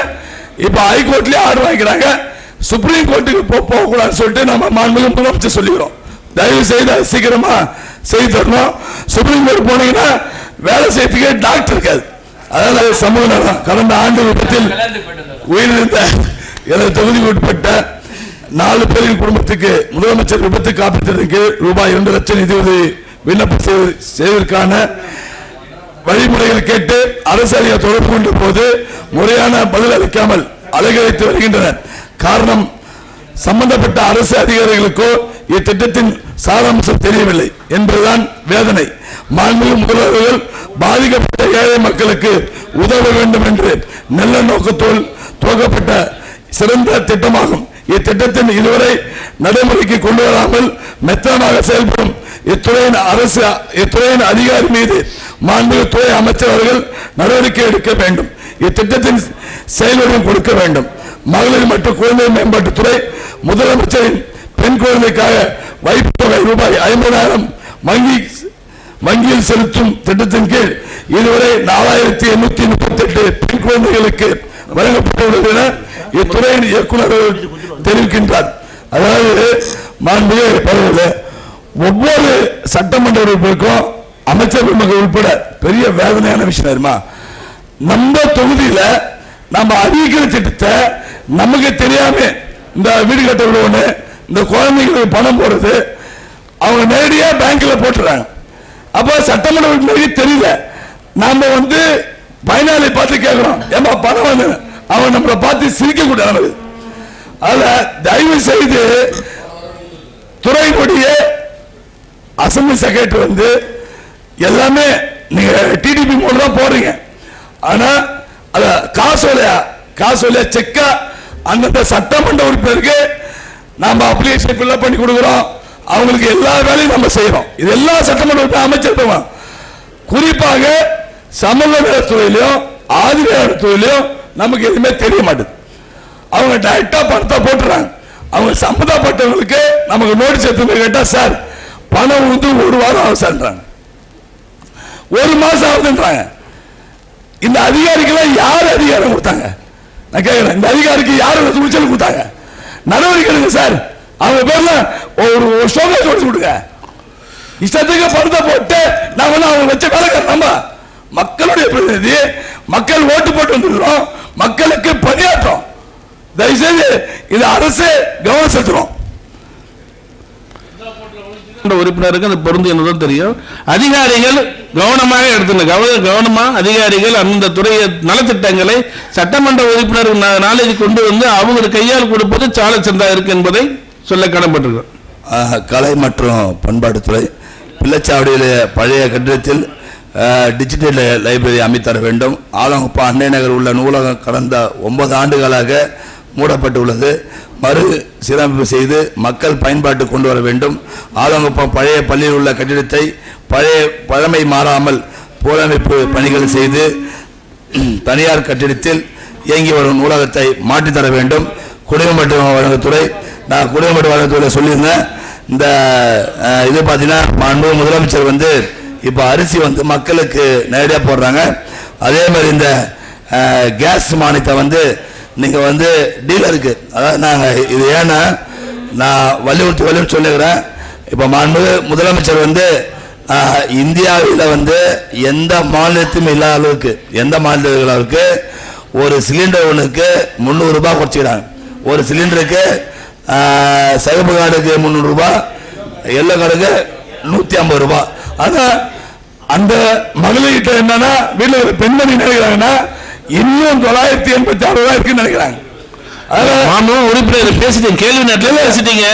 Speaker 3: இப்போ ஹைகோர்ட்லயே ஆர்டர் வாங்கிக்கிறாங்க. சுப்ரீம் கோர்ட்டுக்கு போகக்கூடாதுன்னு சொல்லிட்டு நம்ம மாண்புமிகு முதலமைச்சர் சொல்லிக்கிறோம். தயவு செய்து சீக்கிரமா செய்து தரணும். சுப்ரீம் கோர்ட் போனீங்கன்னா வேலை செய்யறதுக்கு டாக்டர் இருக்காது. அதனால சமூக நலம் கடந்த ஆண்டு விபத்தில் உயிரிழந்த எனது தொகுதிக்கு உட்பட்ட 4 பேரின் குடும்பத்துக்கு முதலமைச்சர் விபத்து காப்பீட்டிற்கு ரூபாய் 2 லட்சம் நிதியுதவி விண்ணப்பம் செய்வதற்கான வழிமுறைகள் கேட்டு அரசு அதிகாரி தொடர்பு கொண்ட போது முறையான பதில் அளிக்காமல் அலைகழித்து வருகின்றனர். காரணம், சம்பந்தப்பட்ட அரசு அதிகாரிகளுக்கோ இத்திட்டத்தின் சாராம்சம் தெரியவில்லை என்பதுதான் வேதனை. மாண்புமிகு முதல்வர்கள் பாதிக்கப்பட்ட ஏழை மக்களுக்கு உதவ வேண்டும் என்று நல்ல நோக்கத்தோடு துவக்கப்பட்ட சிறந்த திட்டமாகும். இத்திட்டத்தின் இதுவரை நடைமுறைக்கு கொண்டு வராமல் மெத்தனமாக செயல்படும் இத்துறையின் அதிகாரி மீது மாண்புமிகு துறை அமைச்சர் அவர்கள் நடவடிக்கை எடுக்க வேண்டும். இத்திட்டத்தின் செயல்வடிவம் கொடுக்க வேண்டும். மகளிர் மற்றும் குழந்தை மேம்பாட்டுத்துறை முதலமைச்சரின் பெண் குழந்தைக்காக வைப்பு தொகை ரூபாய் 50,000 வங்கியில் செலுத்தும் திட்டத்தின் கீழ் இதுவரை 4,838 பெண் குழந்தைகளுக்கு வழங்கப்பட்டுள்ளது என இத்துறையின் இயக்குநர் தெரிவிக்கின்றார். அதாவது மாண்புமிகு பரவாயில்ல, ஒவ்வொரு சட்டமன்ற உறுப்பினருக்கும் அமைச்சர் பெருமக்கள் உட்பட பெரிய வேதனையான விஷயம் தெரியுமா? நம்ம தொகுதியில நம்ம அறிவிக்கிற திட்டத்தை நமக்கு தெரியாம இந்த வீடு கட்ட லோனு, இந்த குழந்தைங்களுக்கு பணம் போடுறது அவங்க நேரடியா பேங்க்ல போட்டுறாங்க. அப்ப சட்டமன்ற உறுப்பினருக்கு தெரியல. நாம பயனாளி பார்த்து கேட்கிறோம், ஏமா பணம் வந்து அவன் நம்மளை பார்த்து சிரிக்க கூடாது. அதுல தயவு செய்து துறையினுடைய அசம்பிளி செக்ரட்டரி எல்லாமே நீங்க டிடிபி மூலம் தான் போடுறீங்க. ஆனா அத காசோலையா செக்கா அந்த சட்டமன்ற உறுப்பினருக்கு நாம அப்ளிகேஷன் ஃபில் பண்ணி கொடுக்கிறோம். அவங்களுக்கு எல்லா வேலையும் நம்ம செய்யறோம். இது எல்லா சட்டமன்ற உறுப்பினர் அமைச்சர் குறிப்பாக சமூக நலத்துறையிலும் ஆதிவார நமக்கு எதுவுமே தெரிய மாட்டேது. அவங்க டைரக்டா பணத்தை போட்டுறாங்க. அவங்க சம்பந்தப்பட்டவங்களுக்கு நமக்கு நோட்டீஸ் எடுத்து கேட்டா, சார் பணம் ஒரு வாரம் ஆகும், ஒரு மாசம் ஆகுதுன்றாங்க. இந்த அதிகாரிக்கெல்லாம் யார் அதிகாரம் கொடுத்தாங்க? நான் கேட்கிறேன், இந்த அதிகாரிக்கு யார் துணிச்சல் கொடுத்தாங்க? நடவடிக்கை எடுங்க சார். அவங்க பேர்ல ஒரு ஷோகேஸ் வச்சு கொடுங்க. இஷ்டத்துக்கு பணத்தை போட்டு நாம அவங்க வச்ச வேலைக்கார நம்ம மக்களுடைய பிரதிநிதி, மக்கள் ஓட்டு போட்டு வந்துருக்கிறோம், மக்களுக்கு பணியாற்றோம். தயவுசெய்து இது அரசு கவனம் செலுத்துறோம்.
Speaker 1: உறுப்பினருக்கு அந்த பொருந்து என்னதான் தெரியும். அதிகாரிகள் கவனமாக கவனமா அதிகாரிகள் அந்த துறை நலத்திட்டங்களை சட்டமன்ற உறுப்பினர் நாளைக்கு கொண்டு வந்து அவங்க கையால் கொடுப்பது சால சிறந்தா இருக்கு என்பதை சொல்ல கடன்பட்டிருக்கிறோம்.
Speaker 2: கலை மற்றும் பண்பாட்டுத்துறை பிள்ளைச்சாவடியில் பழைய கட்டிடத்தில் டிஜிட்டல் லைப்ரரி அமைத்தர வேண்டும். ஆலங்குப்பம் அன்னை நகர் உள்ள நூலகம் கடந்த 9 ஆண்டுகளாக மூடப்பட்டுள்ளது. மறு சீரமைப்பு செய்து மக்கள் பயன்பாட்டு கொண்டு வர வேண்டும். ஆலங்குப்பம் பழைய பள்ளியில் உள்ள கட்டிடத்தை பழமை மாறாமல் புனரமைப்பு பணிகள் செய்து தனியார் கட்டிடத்தில் இயங்கி வரும் நூலகத்தை மாற்றித்தர வேண்டும். குடிநீர் மற்றும் வழங்குத்துறை, நான் குடிநீர் மற்றும் வழங்குத்துறையில் சொல்லியிருந்தேன். இந்த இது பார்த்தீங்கன்னா மாண்புமிகு முதலமைச்சர் இப்போ அரிசி மக்களுக்கு நேரடியாக போடுறாங்க. அதே மாதிரி இந்த கேஸ் மானியத்தை நீங்கள் டீலருக்கு, அதாவது நாங்கள் இது ஏன்னா நான் வலியுறுத்தி சொல்லுகிறேன். இப்போ மாண்புமிகு முதலமைச்சர் இந்தியாவில் எந்த மாநிலத்தையும் இல்லாத அளவுக்கு, எந்த மாநிலங்களுக்கு ஒரு சிலிண்டர் ஒன்றுக்கு 300 ரூபாய் குறைச்சிக்கிறாங்க. ஒரு சிலிண்டருக்கு சிவப்பு கார்டுக்கு 300 ரூபாய், எல்லோ கார்டுக்கு 150 ரூபாய். ஆனால் அந்த மகளிர்கிட்ட என்னன்னா வீட்டில் ஒரு பெண்மணி நினைக்கிறாங்கன்னா இன்னும் 986 ரூபாய் இருக்குன்னு நினைக்கிறாங்க.
Speaker 1: உறுப்பினர் பேசிட்டீங்க, கேள்வி நேரத்தில் பேசிட்டீங்க.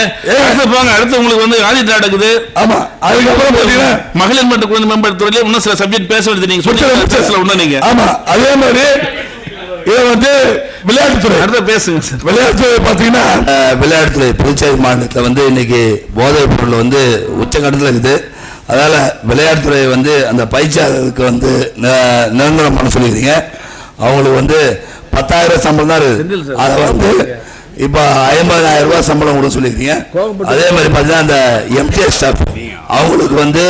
Speaker 1: அடுத்து உங்களுக்கு ஆதிட் நடக்குது.
Speaker 3: ஆமா, அதுக்கப்புறம் பாத்தீங்கன்னா
Speaker 1: மகளிர் மற்றும் குழந்தை மேம்பாட்டுத்துறையில இன்னும் சில சப்ஜெக்ட் பேச வேண்டியது நீங்க.
Speaker 3: ஆமா, அதே மாதிரி இது விளையாட்டுத்துறை
Speaker 1: அடுத்த பேசுங்க சார்.
Speaker 3: விளையாட்டுத்துறை பாத்தீங்கன்னா
Speaker 2: விளையாட்டுத்துறை புதுச்சேரி மாநிலத்தில் இன்னைக்கு போதைப் பொருள் உச்சகட்டத்தில் இருக்குது. அதனால விளையாட்டுத்துறை அந்த பயிற்சியாளருக்கு நிரந்தரம் பண்ண சொல்லிக்கிறீங்க. அவங்களுக்கு 10,000 சம்பளம் தான் இருக்குது. அதை இப்போ 50,000 ரூபாய் சம்பளம் கூட சொல்லிக்கிறீங்க. அதே மாதிரி பார்த்தீங்கன்னா அந்த எம்டிஎஸ் ஸ்டாஃப் அவங்களுக்கு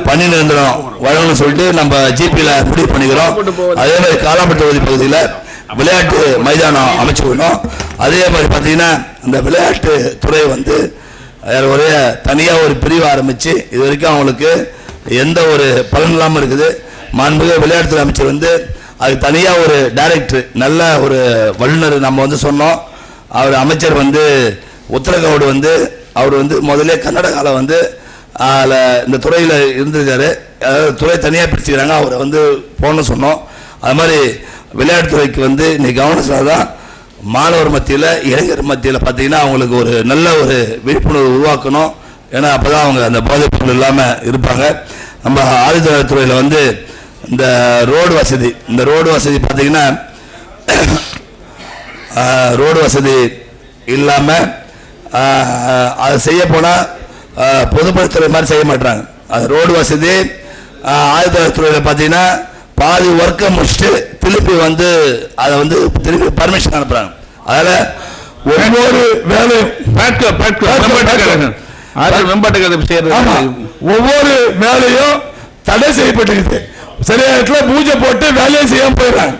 Speaker 2: பணி நிரந்தரம் வழங்கணும்னு சொல்லிட்டு நம்ம ஜிபியில் முடிவு பண்ணிக்கிறோம். அதே மாதிரி காலாப்பட்டு தொகுதி பகுதியில் விளையாட்டு மைதானம் அமைச்சு விடணும். அதே மாதிரி பார்த்தீங்கன்னா அந்த விளையாட்டு துறை ஒரு தனியாக ஒரு பிரிவு ஆரம்பித்து இது வரைக்கும் அவங்களுக்கு எந்த ஒரு பலன் இல்லாமல் இருக்குது. மாண்புமிகு விளையாட்டுத்துறை அமைச்சர் அது தனியாக ஒரு டைரக்டர், நல்ல ஒரு வல்லுநர் நம்ம சொன்னோம். அவர் அமைச்சர் உத்தரகாண்ட் அவர் முதலே கர்நாடகாவில் அதில் இந்த துறையில் இருந்திருக்காரு. அதாவது துறை தனியாக பிரிச்சுக்கிறாங்க, அவரை வந்து போகணும்னு சொன்னோம். அது மாதிரி விளையாட்டுத்துறைக்கு வந்து இன்னைக்கு கவர்னஸாக தான் மாணவர் மத்தியில் இளைஞர் மத்தியில் பார்த்தீங்கன்னா அவங்களுக்கு ஒரு நல்ல ஒரு விழிப்புணர்வு உருவாக்கணும். ஏன்னா அப்போ தான் அவங்க அந்த பாதிப்புகள் இல்லாமல் இருப்பாங்க. நம்ம ஆயுதத்துறையில் வந்து இந்த ரோடு வசதி பார்த்தீங்கன்னா ரோடு வசதி இல்லாமல் அதை செய்ய போனால் பொதுப்பணித்துறை மாதிரி செய்ய மாட்டாங்க. அது ரோடு வசதி ஆயுதத்துறையில் பார்த்தீங்கன்னா பாதி ஒர்க்கை முடிச்சுட்டு திருப்பி வந்து அதை வந்து திருப்பி பர்மிஷன் அனுப்புகிறாங்க. அதில் ஒவ்வொரு வேலையும் ஒவ்வொரு வேலையும் தடை செய்யப்பட்டிருக்கு. சில இடத்துல பூஜை போட்டு வேலையை செய்யாம போயிடுறாங்க.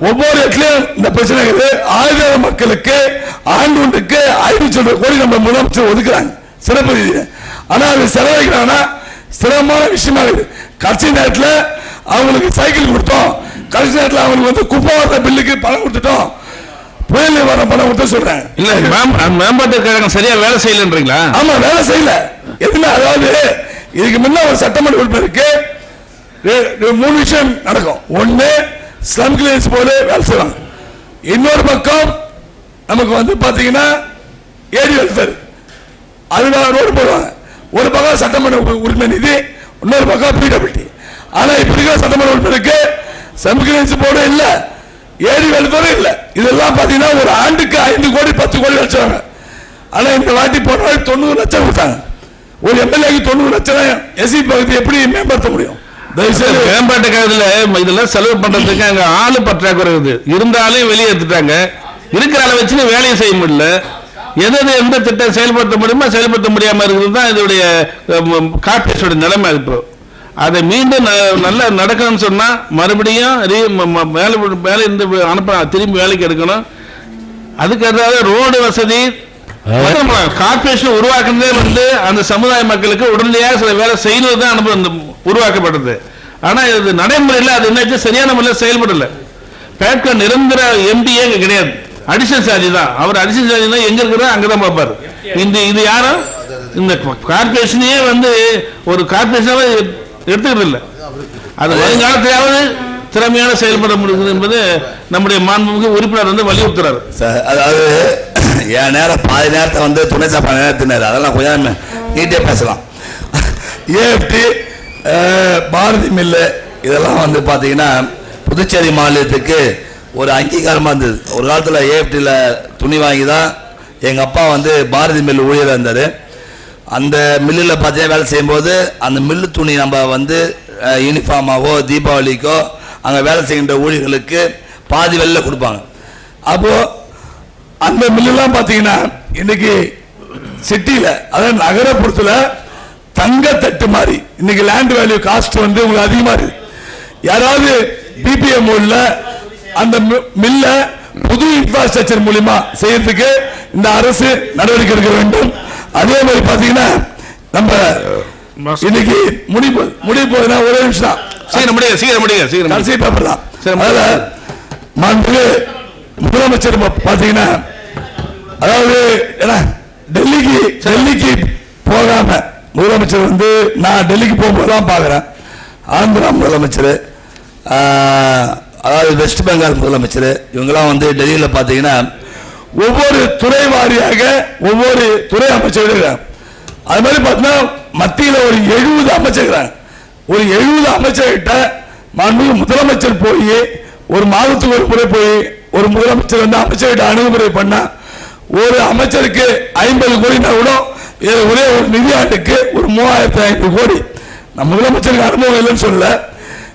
Speaker 2: ஒவ்வொரு இடத்துலயும் இந்த பிரச்சனை இருக்குது. 1000 மக்களுக்கு ஆண்டு ஒன்றுக்கு 500 கோடி நம்ம முதலமைச்சர் ஒதுக்குறாங்க சிறப்பு ரீதியில். ஆனா அது செலவழிக்கிறாங்கன்னா சிரமமான விஷயமா இருக்குது. கடைசி நேரத்தில் அவங்களுக்கு சைக்கிள் கொடுத்தோம், கடைசி நேரத்தில் அவங்களுக்கு வந்து குப்பை வர பில்லுக்கு பணம் கொடுத்துட்டோம், புயல் வர பணம் கொடுத்து சொல்றாங்க.
Speaker 1: இல்ல மேம்பாட்டுக்காரங்க சரியா வேலை செய்யலன்றீங்களா?
Speaker 2: ஆமா, வேலை செய்யல எதுவுமே. அதாவது இதுக்கு முன்ன ஒரு சட்டமன்ற உறுப்பினருக்கு 3 விஷயம் நடக்கும். ஒண்ணு ஸ்லம் கிளியரன்ஸ் போல வேலை செய்வாங்க. இன்னொரு பக்கம் நமக்கு வந்து பாத்தீங்கன்னா ஏடி வெல்ஃபேர் அதுல ரோடு போடுவாங்க. ஒரு பக்கம் சட்டமன்ற உறுப்பினர் நிதி, இன்னொரு பக்கம் பிடபிள்யூடி. ஆனா இப்ப இருக்கிற சட்டமன்ற உறுப்பினருக்கு ஸ்லம் கிளியரன்ஸ் போர்டு இல்ல, ஏடி வெல்ஃபேரும் இல்ல. இதெல்லாம் பாத்தீங்கன்னா ஒரு ஆண்டுக்கு 5 கோடி 10 கோடி வச்சாங்க. ஆனா இந்த வாட்டி போன 90 லட்சம் கொடுத்தாங்க. ஒரு எம்எல்ஏக்கு 90 லட்சம் எஸ்சி பகுதி எப்படி மேம்படுத்த முடியும்?
Speaker 1: மேம்பாட்டுக்காக இதெல்லாம் செலவு பண்றதுக்கு அங்க ஆளு பற்றாக்குறை இருந்தாலும் வெளியே எடுத்துட்டாங்க. இருக்கிற அளவு வச்சு வேலையை செய்ய முடியல. எந்த திட்டம் செயல்படுத்த முடியுமோ செயல்படுத்த முடியாம இருக்கிறது தான் இதோடைய கார்பரேஷோட நிலைமை. இப்போ அதை மீண்டும் நல்லா நடக்கணும்னு சொன்னா மறுபடியும் வேலை இருந்து அனுப்ப திரும்பி வேலைக்கு எடுக்கணும். அதுக்கு அதாவது ரோடு வசதி கார்பரேஷன் உருவாக்குனதே வந்து அந்த சமுதாய மக்களுக்கு உடனடியாக சில வேலை செய்யறது தான் அனுபவம் உருவாக்கப்பட்டது. ஆனா இது நடைமுறையில் அது என்ன சரியான முறையில் செயல்படல. பேட்கோ நிரந்தர எம்டிஏ கிடையாது, அடிஷனல் சார்ஜ் தான். அவர் அடிஷனல் சார்ஜ் தான் எங்க இருக்கிறதோ அங்கதான் பார்ப்பாரு. இது யாரும் இந்த கார்பரேஷனே வந்து ஒரு கார்பரேஷனாவே எடுத்துக்கிறது இல்லை. அது வருங்காலத்திலாவது திறமையான செயல்பட முடியுது என்பது நம்முடைய மாண்புமிகு உறுப்பினர் வந்து வலியுறுத்துறாரு.
Speaker 2: அதாவது என் நேரம் பாதி நேரத்தை வந்து துணை சாப்பாடு நேரத்தினார், அதெல்லாம் கொஞ்சம் நீட்டே பேசலாம். ஏஎஃப்டி பாரதி மில்லு இதெல்லாம் வந்து பார்த்தீங்கன்னா புதுச்சேரி மாநிலத்துக்கு ஒரு அங்கீகாரமாக இருந்தது. ஒரு காலத்தில் ஏஎஃப்டியில் துணி வாங்கி தான் எங்கள் அப்பா வந்து பாரதி மில்லு ஊழியராக இருந்தார். அந்த மில்லில் பார்த்தீங்கன்னா வேலை செய்யும்போது அந்த மில்லு துணி நம்ம வந்து யூனிஃபார்மாவோ தீபாவளிக்கோ அங்கே வேலை செய்கின்ற ஊழியர்களுக்கு பாதி வெளில கொடுப்பாங்க. அப்போது அந்த மில்லாம் பார்த்தீங்கன்னா இன்னைக்கு சிட்டியில் அதாவது நகரப்புறத்தில் தங்கத்தட்டு மாதிரி இன்னைக்கு லேண்ட் வேல்யூ காஸ்ட் வந்து உங்களுக்கு அதிகமாக இருக்கு. யாராவது பிபிஎம் அந்த மில்ல புது இன்ஃப்ராஸ்ட்ரக்சர் மூலியமா செய்யறதுக்கு இந்த அரசு நடவடிக்கை எடுக்க வேண்டும். அதே மாதிரி பாத்தீங்கன்னா நம்ம இன்னைக்கு முடிவு போதுன்னா ஒரே நிமிஷம் தான், முதலமைச்சர் பாத்தீங்கன்னா அதாவது டெல்லிக்கு போகாம முதலமைச்சர் வந்து நான் டெல்லிக்கு போகும்போதுதான் பாக்குறேன். ஆந்திரா முதலமைச்சர், அதாவது வெஸ்ட் பெங்கால் முதலமைச்சர், இவங்கெல்லாம் வந்து டெல்லியில் பார்த்தீங்கன்னா ஒவ்வொரு துறை வாரியாக ஒவ்வொரு துறை அமைச்சர்கள். அது மாதிரி பார்த்தீங்கன்னா மத்தியில் ஒரு 70 அமைச்சர்கள், ஒரு 70 அமைச்சர்கிட்ட மாண்புமிகு முதலமைச்சர் போய் ஒரு மாதத்துக்கு ஒரு முறை போய் ஒரு முதலமைச்சர் வந்து அமைச்சர்கிட்ட அணுகுமுறை பண்ணா ஒரு அமைச்சருக்கு 50 கோடினா கூட ஒரே ஒரு நிதி ஆண்டுக்கு ஒரு 3500 கோடி. நம்ம முதலமைச்சருக்கு அனுபவம் இல்லைன்னு சொல்ல,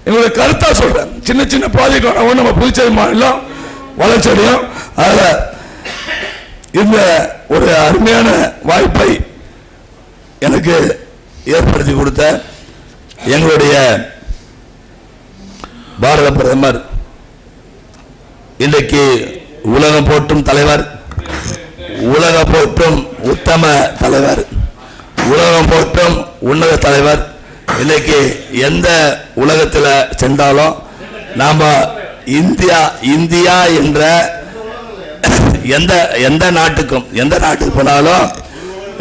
Speaker 2: எங்களுடைய கருத்தா சொல்றேன். சின்ன சின்ன ப்ராஜெக்ட் வரவும் நம்ம புதுச்சேரி மாநிலம் வளர்ச்சி அடையும். அதில் இந்த ஒரு அருமையான வாய்ப்பை எனக்கு ஏற்படுத்தி கொடுத்த எங்களுடைய பாரத பிரதமர், இன்றைக்கு உலகம் போற்றும் தலைவர், உலகம் போற்றும் உத்தம தலைவர், உலகம் போற்றும் உன்னத தலைவர், இன்னைக்கு எந்த உலகத்தில் சென்றாலும் நாம இந்தியா இந்தியா என்ற எந்த நாட்டுக்கு போனாலும்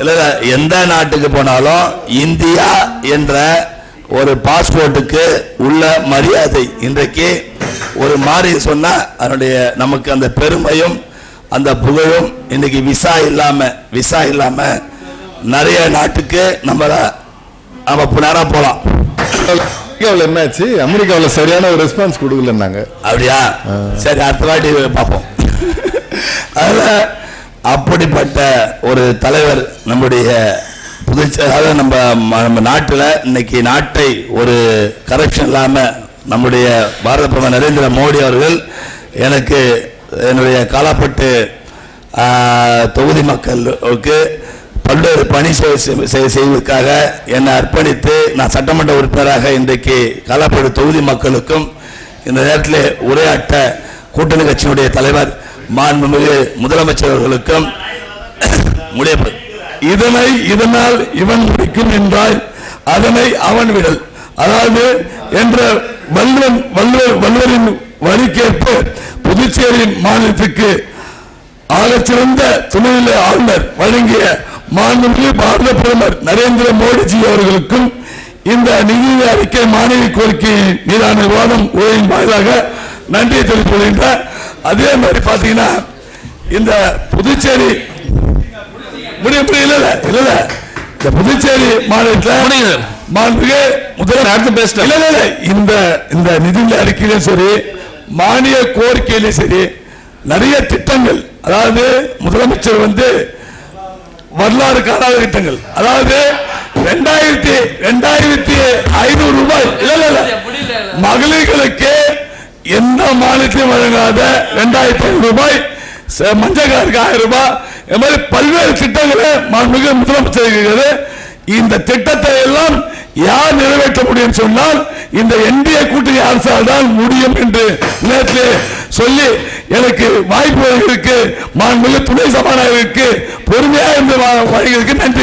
Speaker 2: இல்ல எந்த நாட்டுக்கு போனாலும் இந்தியா என்ற ஒரு பாஸ்போர்ட்டுக்கு உள்ள மரியாதை இன்றைக்கு ஒரு மாறி சொன்னா அதனுடைய நமக்கு அந்த பெருமையும் அந்த புகழும் இன்னைக்கு விசா இல்லாம நிறைய நாட்டுக்கு நம்ம நேரா போலாம்.
Speaker 5: அமெரிக்காவில் என்னாச்சு? அமெரிக்காவில் சரியான ஒரு ரெஸ்பான்ஸ் கொடுக்கலன்னாங்க.
Speaker 2: அப்படியா? சரி, அடுத்த வாட்டி பார்ப்போம். அதுல அப்படிப்பட்ட ஒரு தலைவர் நம்முடைய புதுச்சேரி, நம்ம நாட்டில் இன்னைக்கு நாட்டை ஒரு கரப்ஷன் இல்லாம நம்முடைய பாரத பிரதமர் நரேந்திர மோடி அவர்கள் எனக்கு என்னுடைய காலாப்பட்டு தொகுதி மக்களுக்கு பல்வேறு பணி செய்வதற்காக என்னை அர்ப்பணித்து நான் சட்டமன்ற உறுப்பினராக இன்றைக்கு காலாப்பட்டு தொகுதி மக்களுக்கும் இந்த நேரத்தில் உரையாற்ற கூட்டணி கட்சியினுடைய தலைவர் மாண்புமிகு முதலமைச்சர் அவர்களுக்கும்
Speaker 3: இதனால் இவன் முடிக்கும் என்றால் அதனை அவன் விடல், அதாவது என்ற வள்ளுவரின் வழிக்கேற்ப புதுச்சேரி மாநிலத்துக்கு ஆகச்சிறந்த துணைநிலை ஆளுநர் வழங்கிய மாண்புமிகு பாரத பிரதமர் நரேந்திர மோடிஜி அவர்களுக்கும் இந்த நிதி அறிக்கை மானிய கோரிக்கை மீதான விவாதம் உரையின் வாயிலாக நன்றியை தெரிவித்துக் கொள்கின்றேன். அதே மாதிரி பாத்தீங்கன்னா இந்த புதுச்சேரி இந்த புதுச்சேரி மாநிலத்தில் மாண்புமிகு முதலமைச்சர் இந்த நிதி அறிக்கையிலும் சரி மானிய கோரிக்கையிலும் சரி நிறைய திட்டங்கள், அதாவது முதலமைச்சர் வரலாறு காணாத திட்டங்கள், அதாவது 2500 ரூபாய் மகளிர்களுக்கு எந்த மாநிலத்திலும் வழங்காத 2500 ரூபாய், மஞ்சக்காருக்கு 1000 ரூபாய், இது மாதிரி பல்வேறு திட்டங்களை மாண்புமிகு முதலமைச்சர் இருக்கிறது. இந்த திட்டத்தை எல்லாம் யார் நிறைவேற்ற முடியும் சொன்னால் இந்த என்டிஏ கூட்டணி அரசால் தான் முடியும் என்று நேரத்தில் சொல்லி எனக்கு வாய்ப்பு இருக்கு. மாண்புமிகு துணை சபாநாயகருக்கு பொறுமையாக இந்த வழங்கிற்கு நன்றி.